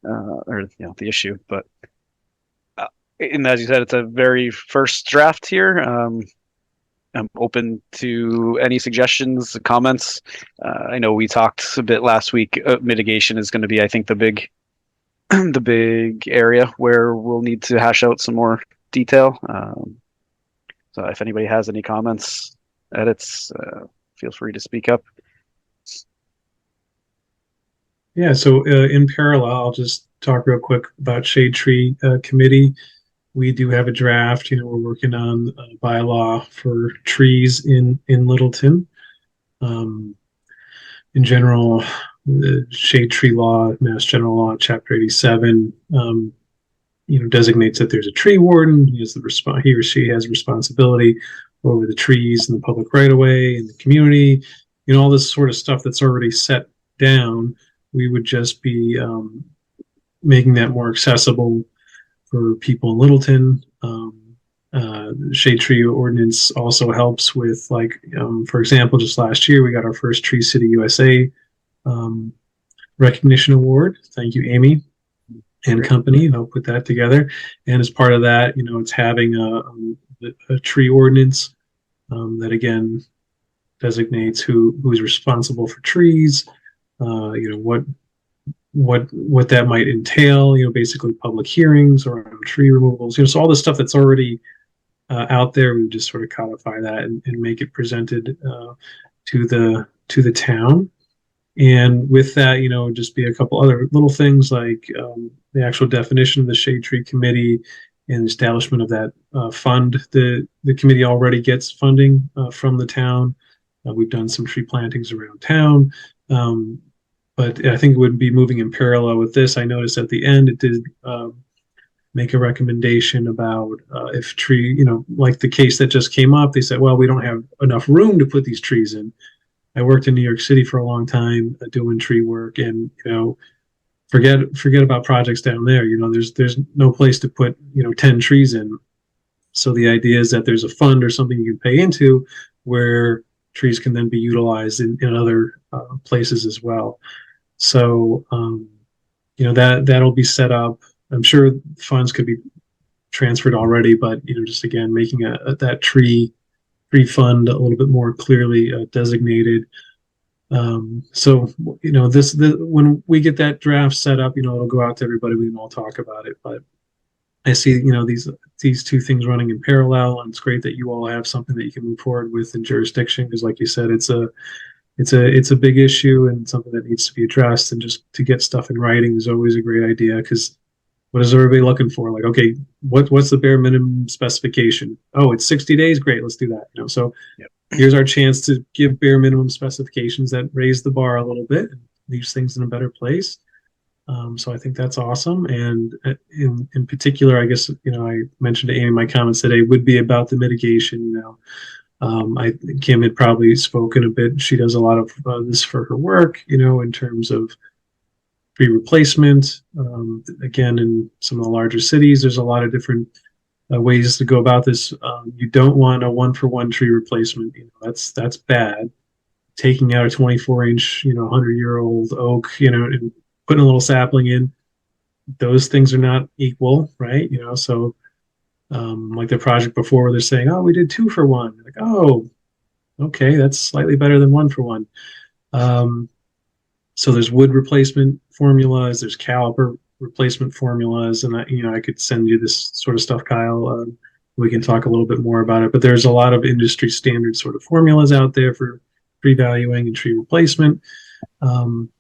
or the issue. But and as you said, it's a very first draft here. I'm open to any suggestions, comments. I know we talked a bit last week. Mitigation is going to be, I think, the big area where we'll need to hash out some more detail. So if anybody has any comments, edits, feel free to speak up. Yeah, so in parallel, I'll just talk real quick about Shade Tree Committee. We do have a draft. We're working on a bylaw for trees in Littleton. In general, the Shade Tree Law, Mass General Law, Chapter 87, designates that there's a tree warden. He or she has responsibility over the trees and the public right of way and the community. All this sort of stuff that's already set down. We would just be making that more accessible for people in Littleton. Shade Tree Ordinance also helps with, for example, just last year we got our first Tree City USA recognition award. Thank you, Amy and company. They'll put that together. And as part of that, it's having a tree ordinance that again designates who's responsible for trees. What that might entail, basically public hearings around tree removals, so all the stuff that's already out there, we just sort of codify that and make it presented to the town. And with that, just be a couple other little things like the actual definition of the Shade Tree Committee and the establishment of that fund. The committee already gets funding from the town. We've done some tree plantings around town. But I think it would be moving in parallel with this. I noticed at the end it did make a recommendation about if tree, like the case that just came up, they said, well, we don't have enough room to put these trees in. I worked in New York City for a long time doing tree work, and forget about projects down there. There's no place to put 10 trees in. So the idea is that there's a fund or something you can pay into where trees can then be utilized in other places as well. So, that'll be set up. I'm sure funds could be transferred already, but, just again, making that tree tree fund a little bit more clearly designated. So this when we get that draft set up, it'll go out to everybody. We can all talk about it. But I see these two things running in parallel, and it's great that you all have something that you can move forward with in jurisdiction, because, like you said, it's a big issue and something that needs to be addressed. And just to get stuff in writing is always a great idea, because what is everybody looking for? Like, okay, what's the bare minimum specification? Oh, it's 60 days. Great, let's do that. So Yep. Here's our chance to give bare minimum specifications that raise the bar a little bit and leaves things in a better place. So I think that's awesome. And in particular, I guess, I mentioned to Amy, my comments today would be about the mitigation. Kim had probably spoken a bit. She does a lot of this for her work, in terms of tree replacement. Again, in some of the larger cities, there's a lot of different ways to go about this. You don't want a 1-for-1 tree replacement. That's bad. Taking out a 24-inch, 100-year-old oak, and putting a little sapling in, those things are not equal, right? So like the project before where they're saying, oh, we did 2-for-1. Like, oh, okay, that's slightly better than 1-for-1. So there's wood replacement formulas, there's caliper replacement formulas, and I could send you this sort of stuff, Kyle. We can talk a little bit more about it, but there's a lot of industry standard sort of formulas out there for tree valuing and tree replacement.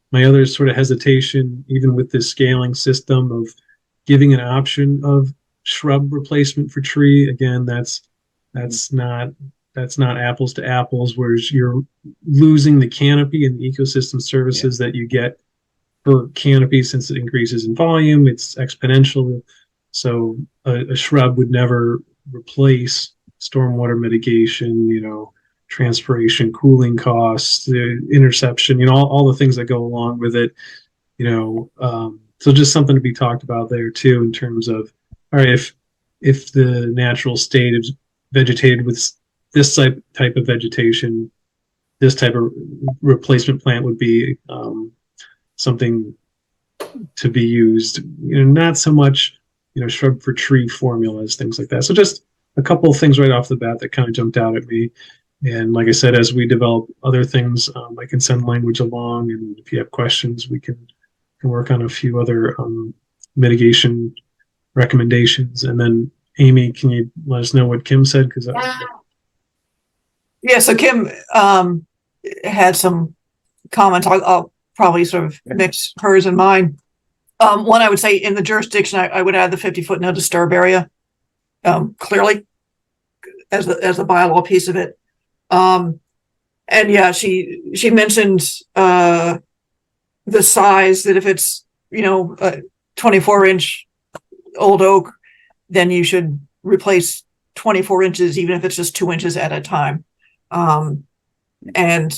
My other sort of hesitation, even with this scaling system of giving an option of shrub replacement for tree, again, that's not apples to apples, whereas you're losing the canopy and the ecosystem services that you get for canopy. Since it increases in volume, it's exponential. So a shrub would never replace stormwater mitigation, transpiration, cooling costs, the interception, all the things that go along with it. So just something to be talked about there too, in terms of, all right, if the natural state is vegetated with this type of vegetation, this type of replacement plant would be something to be used. Not so much, shrub for tree formulas, things like that. So just a couple of things right off the bat that kind of jumped out at me. And like I said, as we develop other things, I can send language along, and if you have questions, we can work on a few other mitigation recommendations. And then Amy, can you let us know what Kim said? Because yeah, so Kim had some comments. I'll probably sort of mix hers and mine. One, I would say in the jurisdiction, I would add the 50-foot no disturb area clearly as the bylaw piece of it. And yeah, she mentioned the size, that if it's a 24-inch old oak, then you should replace 24 inches, even if it's just 2 inches at a time. And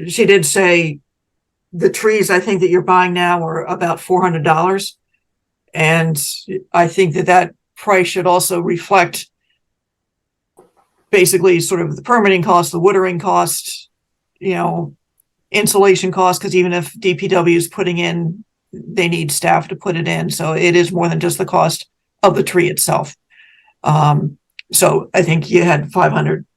she did say the trees, I think, that you're buying now are about $400. And I think that price should also reflect basically sort of the permitting cost, the woodering cost, insulation cost, because even if DPW is putting in, they need staff to put it in. So it is more than just the cost of the tree itself. So I think you had bumped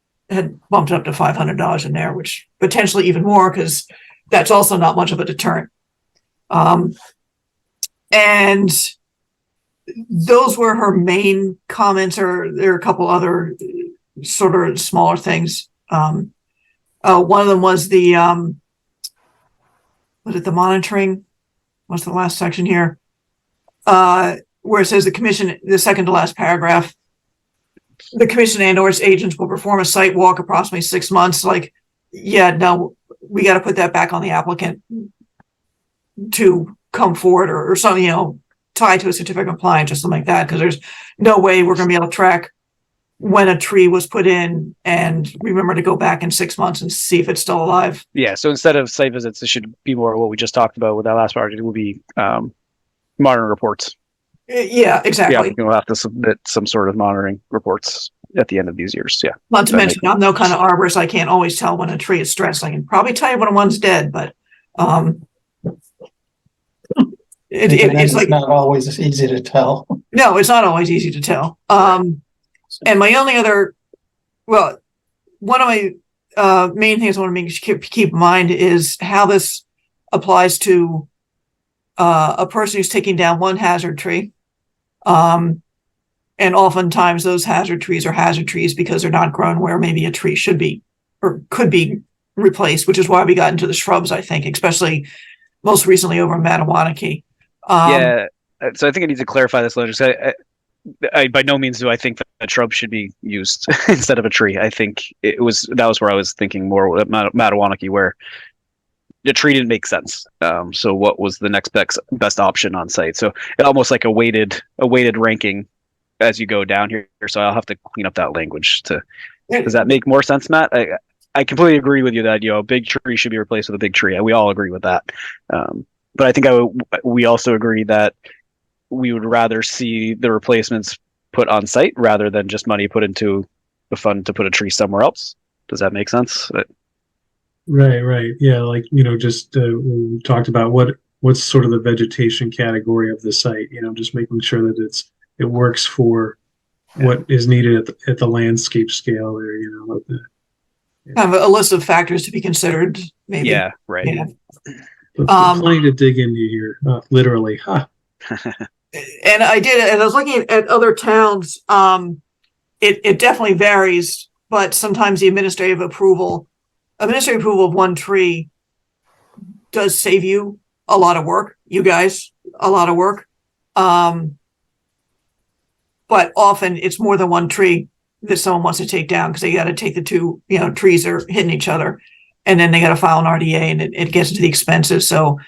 up to $500 in there, which potentially even more, because that's also not much of a deterrent. And those were her main comments, or there are a couple other sort of smaller things. One of them was the monitoring? What's the last section here? Where it says the commission, the second to last paragraph, the commission and or its agents will perform a site walk approximately 6 months. Like, yeah, no, we got to put that back on the applicant to come forward or something, tied to a certificate of compliance or something like that, because there's no way we're going to be able to track when a tree was put in and remember to go back in 6 months and see if it's still alive. Yeah, so instead of site visits, it should be more what we just talked about with that last project. It will be monitoring reports. Yeah, exactly. We'll have to submit some sort of monitoring reports at the end of these years. Yeah. Not to mention, I'm no kind of arborist. I can't always tell when a tree is stressed. I can probably tell you when one's dead, but it's like not always easy to tell. No, it's not always easy to tell. And my only other Well, one of my main things I want to keep in mind is how this applies to a person who's taking down one hazard tree. And oftentimes those hazard trees are hazard trees because they're not grown where maybe a tree should be or could be replaced, which is why we got into the shrubs, I think, especially most recently over in Mattawanakee. Yeah, so I think I need to clarify this later. I by no means do I think that a shrub should be used instead of a tree. I think that was where I was thinking more at Mattawanakee, where the tree didn't make sense. So what was the next best option on site? So almost like a weighted ranking as you go down here. So I'll have to clean up that language. Does that make more sense, Matt? I completely agree with you that a big tree should be replaced with a big tree. We all agree with that. But I think we also agree that we would rather see the replacements put on site rather than just money put into the fund to put a tree somewhere else. Does that make sense? Right. Yeah, like, just we talked about what's sort of the vegetation category of the site, just making sure that it works for what is needed at the landscape scale there, like the, Kind of a list of factors to be considered, maybe. Yeah, right. Yeah. plenty to dig into here, literally. Huh. And I was looking at other towns. It definitely varies, but sometimes the administrative approval of one tree does save you a lot of work, a lot of work. But often it's more than one tree that someone wants to take down because they got to take the two, trees that are hitting each other, and then they got to file an RDA, and it gets into the expenses. So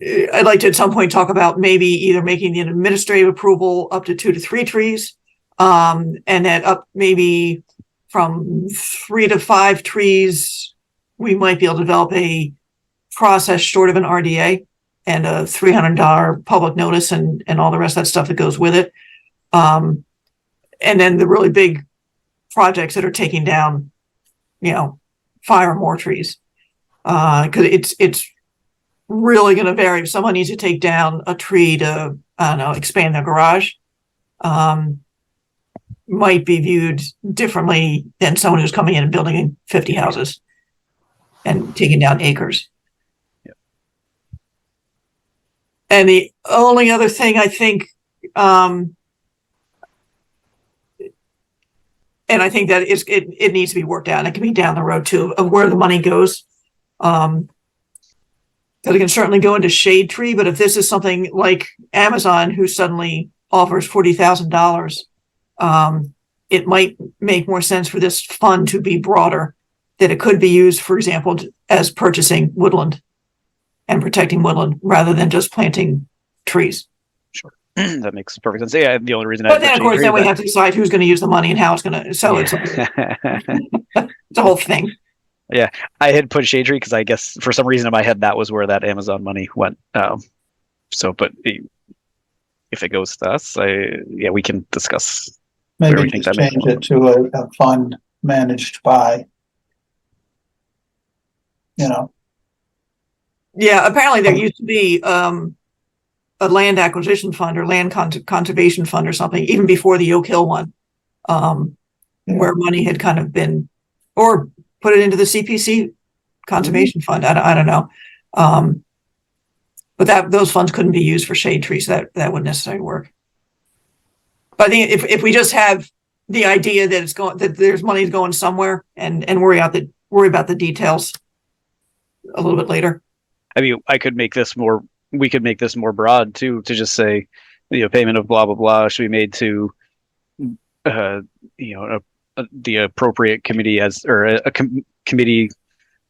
I'd like to at some point talk about maybe either making the administrative approval up to 2 to 3 trees, and then up maybe from 3 to 5 trees, we might be able to develop a process short of an RDA and a $300 public notice and all the rest of that stuff that goes with it. And then the really big projects that are taking down, 5 or more trees. Because it's really going to vary. If someone needs to take down a tree to, expand their garage, might be viewed differently than someone who's coming in and building 50 houses and taking down acres. Yep. And the only other thing I think, and I think that it needs to be worked out, and it can be down the road too, of where the money goes. Because it can certainly go into shade tree, but if this is something like Amazon, who suddenly offers $40,000, it might make more sense for this fund to be broader, that it could be used, for example, as purchasing woodland and protecting woodland rather than just planting trees. Sure. That makes perfect sense. Yeah, the only reason. But then, of course, then we have to decide who's going to use the money and how it's going to. So it's the whole thing. Yeah, I had put shade tree because I guess for some reason in my head that was where that Amazon money went. But if it goes to us, we can discuss. Maybe just change it to a fund managed by, Yeah, apparently there used to be a land acquisition fund or land conservation fund or something, even before the Oak Hill one, where money had kind of been, or put it into the CPC conservation fund. I don't know. But those funds couldn't be used for shade trees. That wouldn't necessarily work. But I think if we just have the idea that there's money going somewhere and worry about the details a little bit later. I mean, we could make this more broad too, to just say, payment of blah, blah, blah should be made to, the appropriate committee committee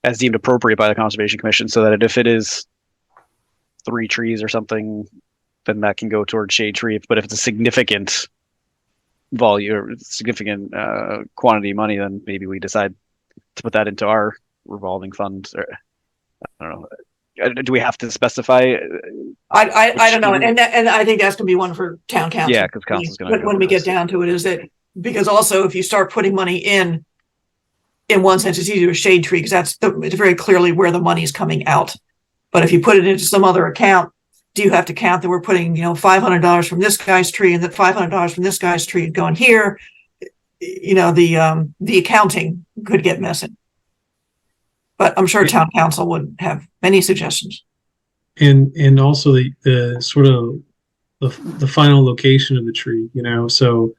as deemed appropriate by the Conservation Commission, so that if it is 3 trees or something, then that can go towards shade tree. But if it's a significant volume or significant quantity of money, then maybe we decide to put that into our revolving fund. Or, I don't know. Do we have to specify? I don't know, and I think that's going to be one for town council. Yeah, because council's going to. When we get down to it, is that because also if you start putting money in one sense, it's easier to shade tree because it's very clearly where the money is coming out. But if you put it into some other account, do you have to count that we're putting $500 from this guy's tree and that $500 from this guy's tree going here? the accounting could get messy. But I'm sure town council would have many suggestions. And also the sort of the final location of the tree, so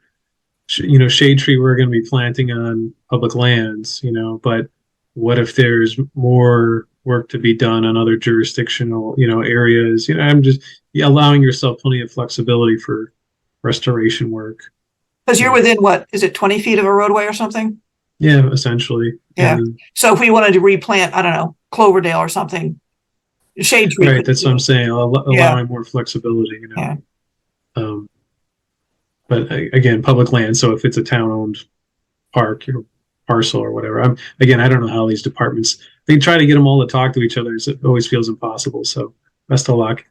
shade tree we're going to be planting on public lands, but what if there's more work to be done on other jurisdictional, areas? I'm just allowing yourself plenty of flexibility for restoration work. Because you're within, what is it, 20 feet of a roadway or something? Yeah, essentially. Yeah. So if we wanted to replant, I don't know, Cloverdale or something, shade tree. Right, that's what I'm saying. Allowing more flexibility, Yeah. But again, public land. So if it's a town-owned park, parcel or whatever. I don't know how these departments, they try to get them all to talk to each other. It always feels impossible. So best of luck.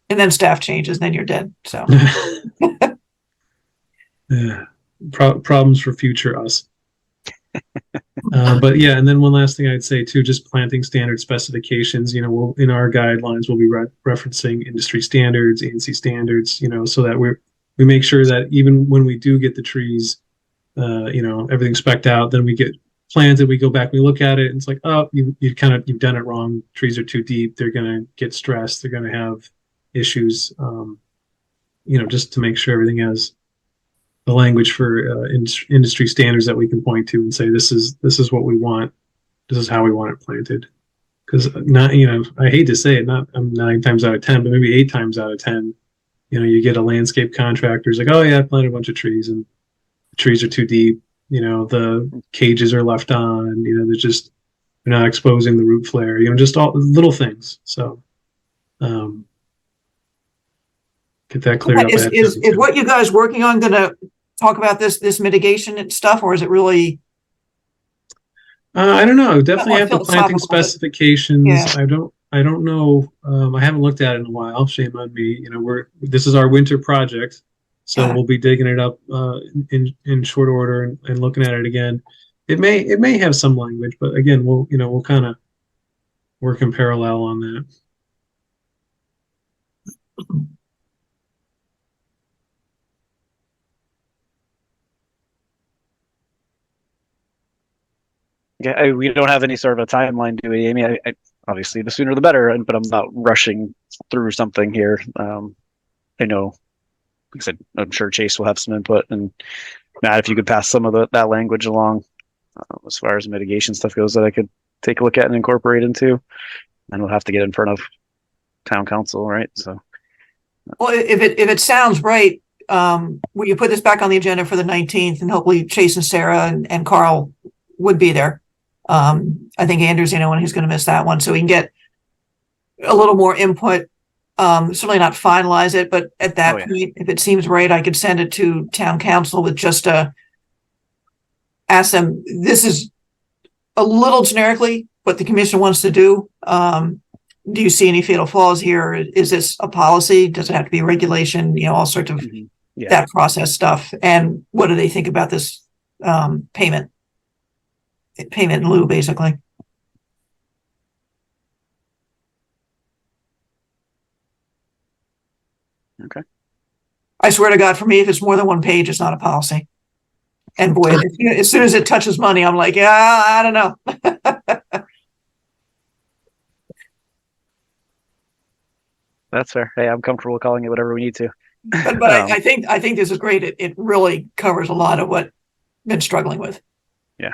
And then staff changes, then you're dead. So yeah, problems for future us. But yeah, and then one last thing I'd say too, just planting standard specifications. We'll, in our guidelines, we'll be referencing industry standards, ANSI standards. So that we make sure that even when we do get the trees, everything's spec'd out, then we get planted, we go back, we look at it, and it's like, oh, you've done it wrong. Trees are too deep. They're going to get stressed. They're going to have issues, just to make sure everything has the language for industry standards that we can point to and say, this is what we want. This is how we want it planted. Because I hate to say it, not 9 times out of 10, but maybe 8 times out of 10, you get a landscape contractor who's like, oh yeah, I planted a bunch of trees and the trees are too deep. The cages are left on, they're not exposing the root flare, just all little things. So, get that cleared up. Is what you guys working on going to talk about this mitigation and stuff, or is it really? I don't know. Definitely have the planting specifications. Yeah. I don't know. I haven't looked at it in a while. Shame on me. This is our winter project, so we'll be digging it up in short order and looking at it again. It may have some language, but again, we'll kind of work in parallel on that. Yeah, we don't have any sort of a timeline, do we, Amy? I obviously the sooner the better, but I'm not rushing through something here. I know, like I said, I'm sure Chase will have some input, and Matt, if you could pass some of that language along as far as mitigation stuff goes, that I could take a look at and incorporate into, and we'll have to get in front of town council, right? So, well, if it sounds right, will you put this back on the agenda for the 19th, and hopefully Chase and Sarah and Carl would be there. I think Andrew's the only one who's going to miss that one, so we can get a little more input. Certainly not finalize it, but at that point, if it seems right, I could send it to town council with just ask them, this is a little generically what the commission wants to do. Do you see any fatal flaws here? Is this a policy? Does it have to be a regulation? All sorts of that process stuff. And what do they think about this payment in lieu, basically? Okay. I swear to God, for me, if it's more than one page, it's not a policy. And boy, as soon as it touches money, I'm like, yeah, I don't know. That's fair. Hey, I'm comfortable calling it whatever we need to. But I think this is great. It really covers a lot of what I've been struggling with. Yeah.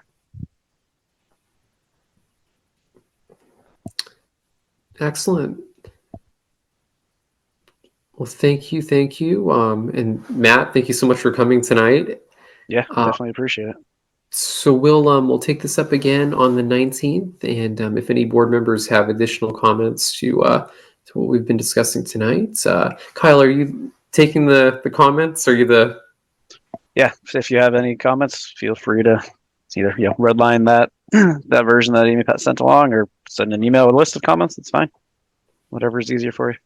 Excellent. Well, thank you. And Matt, thank you so much for coming tonight. Yeah, definitely appreciate it. So we'll take this up again on the 19th, and if any board members have additional comments to what we've been discussing tonight, Kyle, are you taking the comments? Are you the? Yeah, if you have any comments, feel free to either redline that that version that Amy Pat sent along, or send an email with a list of comments. It's fine. Whatever is easier for you.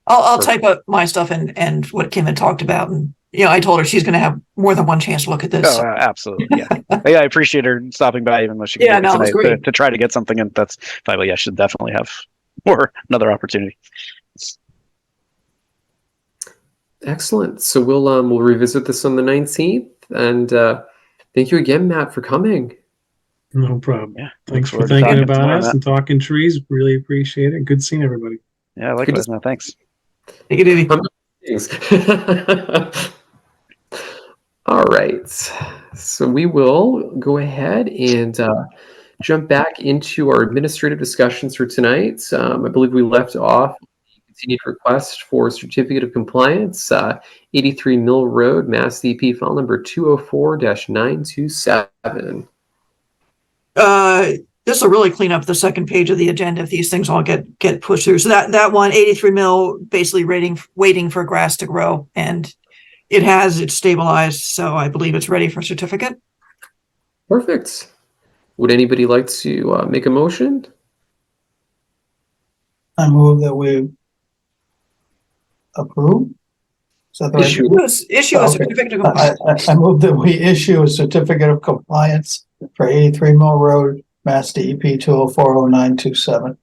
I'll type up my stuff and what Kim had talked about, and I told her she's going to have more than one chance to look at this. Oh, absolutely, yeah. Yeah, I appreciate her stopping by, even though she can tonight to try to get something in. That's fine, but yeah, she'll definitely have another opportunity. Excellent. So we'll revisit this on the 19th, And thank you again, Matt, for coming. No problem. Yeah. Thanks for forward to thinking talking about tomorrow, us Matt. and talking trees. Really appreciate it. Good seeing everybody. Yeah, likewise. No, thanks. Take it easy. Thanks. All right. So we will go ahead and jump back into our administrative discussions for tonight. I believe we left off continued request for certificate of compliance, 83 Mill Road, Mass DP file number 204-927. This will really clean up the second page of the agenda if these things all get pushed through. So that one, 83 Mill, basically waiting for grass to grow, and it's stabilized, so I believe it's ready for certificate. Perfect. Would anybody like to make a motion? I move that we approve. Is that the right? Issue a certificate of compliance. I move that we issue a certificate of compliance for 83 Mill Road, Mass DEP 2040927.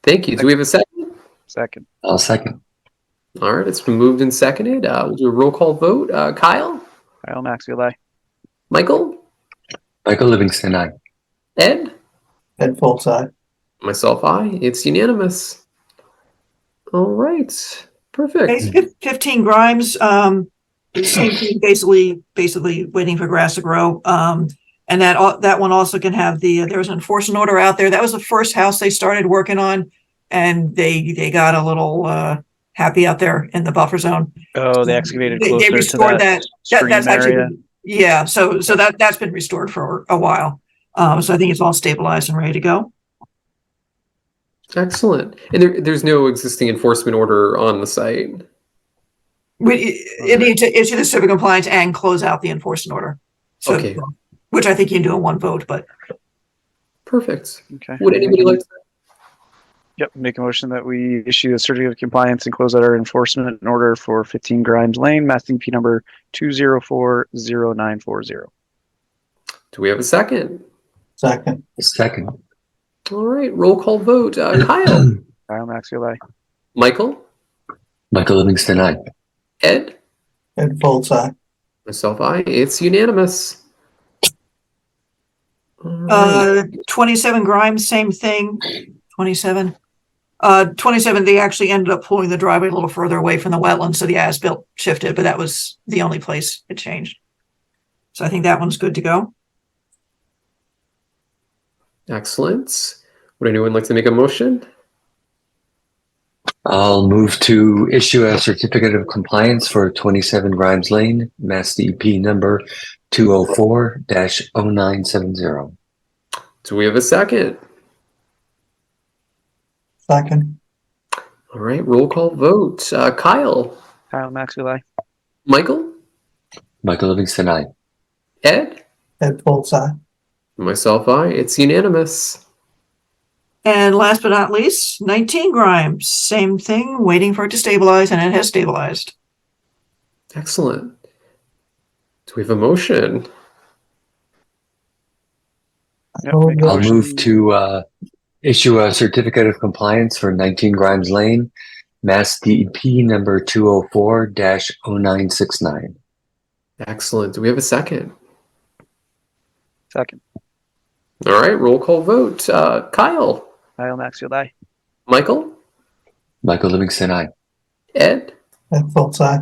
Thank you. Do we have a second? Second. I'll second. All right, it's been moved and seconded. We'll do a roll call vote. Kyle? Kyle Maxfield, aye. Michael? Michael Livingston, aye. Ed? Ed Foltz, aye. Myself, aye. It's unanimous. All right. Perfect. 15 Grimes, same thing, basically waiting for grass to grow. And that one also can have there was an enforcement order out there. That was the first house they started working on, and they got a little happy out there in the buffer zone. Oh, they excavated They closer restored to that stream that's area. actually, yeah. So that's been restored for a while. So I think it's all stabilized and ready to go. Excellent. And there's no existing enforcement order on the site. It needs to issue the certificate of compliance and close out the enforcement order. So, Okay. Which I think you can do in one vote, but. Perfect. Okay. Would anybody like to? Yep, make a motion that we issue a certificate of compliance and close out our enforcement order for 15 Grimes Lane, Mass DP number 2040940. Do we have a second? Second. Second. All right, roll call vote. Kyle? Kyle Maxfield, aye. Michael? Michael Livingston, aye. Ed? Ed Foltz, aye. Myself, aye. It's unanimous. All right. 27 Grimes, same thing. 27. 27, they actually ended up pulling the driveway a little further away from the wetland, so the as-built shifted, but that was the only place it changed. So I think that one's good to go. Excellent. Would anyone like to make a motion? I'll move to issue a certificate of compliance for 27 Grimes Lane, Mass DEP number 204-0970. Do we have a second? Second. All right, roll call vote. Kyle? Kyle Maxfield, aye. Michael? Michael Livingston, aye. Ed? Ed Foltz, aye. Myself, aye. It's unanimous. And last but not least, 19 Grimes, same thing, waiting for it to stabilize, and it has stabilized. Excellent. Do we have a motion? Yep, I'll make a I'll motion. move to issue a certificate of compliance for 19 Grimes Lane, Mass DEP number 204-0969. Excellent. Do we have a second? Second. All right, roll call vote. Kyle? Kyle Maxfield, aye. Michael? Michael Livingston, aye. Ed? Ed Foltz, aye.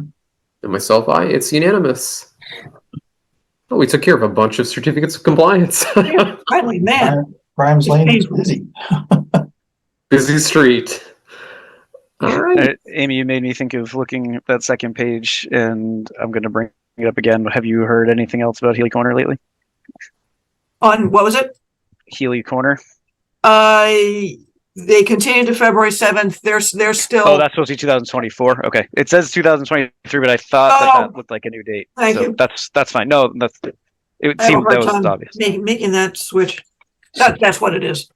And myself, aye. It's unanimous. Oh, we took care of a bunch of certificates of compliance. Finally, man. Grimes Lane is busy. Busy street. All right. Amy, you made me think of looking at that second page, and I'm going to bring it up again. Have you heard anything else about Healy Corner lately? On what was it? Healy Corner. They continued to February 7th. They're still. Oh, that's supposed to be 2024. Okay, it says 2023, but I thought that looked like a new date. Thank you. That's fine. No, it I have a seemed hard that was time obvious. making that switch. That's what it is.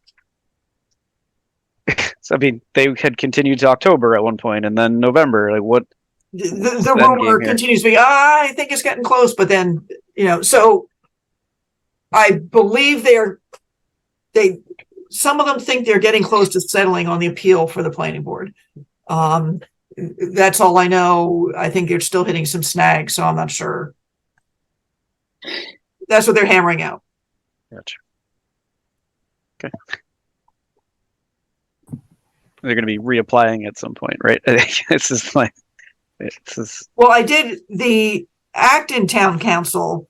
So, I mean, they had continued to October at one point, and then November. Like, what? The rumor continues to be, I think it's getting close, but then, so I believe some of them think they're getting close to settling on the appeal for the planning board. That's all I know. I think they're still hitting some snags, so I'm not sure. That's what they're hammering out. Gotcha. Okay. They're going to be reapplying at some point, right? This is like, this is. Well, I did the Acton Town Council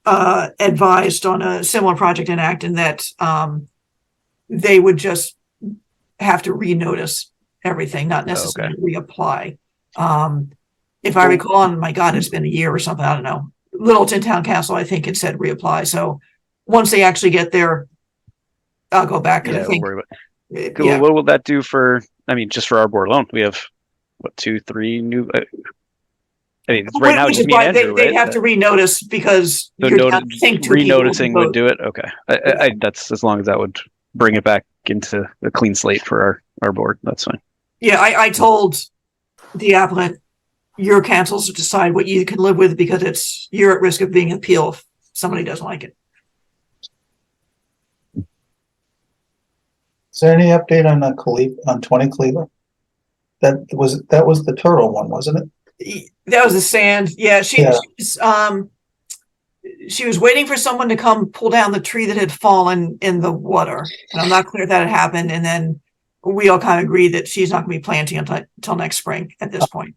advised on a similar project in Acton that they would just have to renotice everything, not necessarily reapply. If I recall, and my God, it's been a year or something, I don't know. Littleton Town Council, I think it said reapply. So once they actually get there, I'll go back. And I think, Well, what will that do for, I mean, just for our board alone? We have, what, 2, 3 new, I mean, right now it's which is me why and Andrew, they'd right? have to renotice because So you're down, I think, 2 people renoticing would do it? Okay. I that's as long as that would bring it back into a clean slate for our board. That's fine. Yeah, I told the applicant, your councils to decide what you can live with because you're at risk of being appealed if somebody doesn't like it. Is there any update on on 20 Cleveland? That was the turtle one, wasn't it? That was the sand. Yeah, she was waiting for someone to come pull down the tree that had fallen in the water. And I'm not clear if that had happened. And then we all kind of agreed that she's not going to be planting until next spring at this point.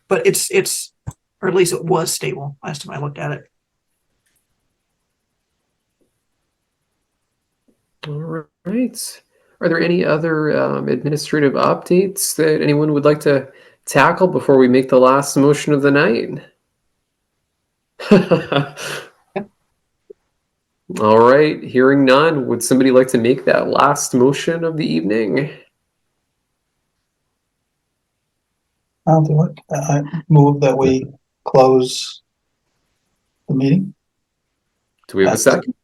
But it's, or at least it was stable last time I looked at it. All right. Are there any other administrative updates that anyone would like to tackle before we make the last motion of the night? All right. Hearing none, would somebody like to make that last motion of the evening? I'll do it. I move that we close the meeting. Do we have a second?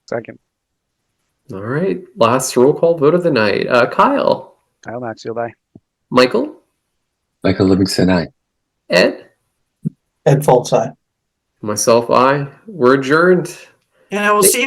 Second. All right. Last roll call vote of the night. Kyle. Kyle Maxfield, aye. Michael. Michael Livingston, aye. Ed. Ed Foltz, aye. Myself, aye. We're adjourned. And I will see you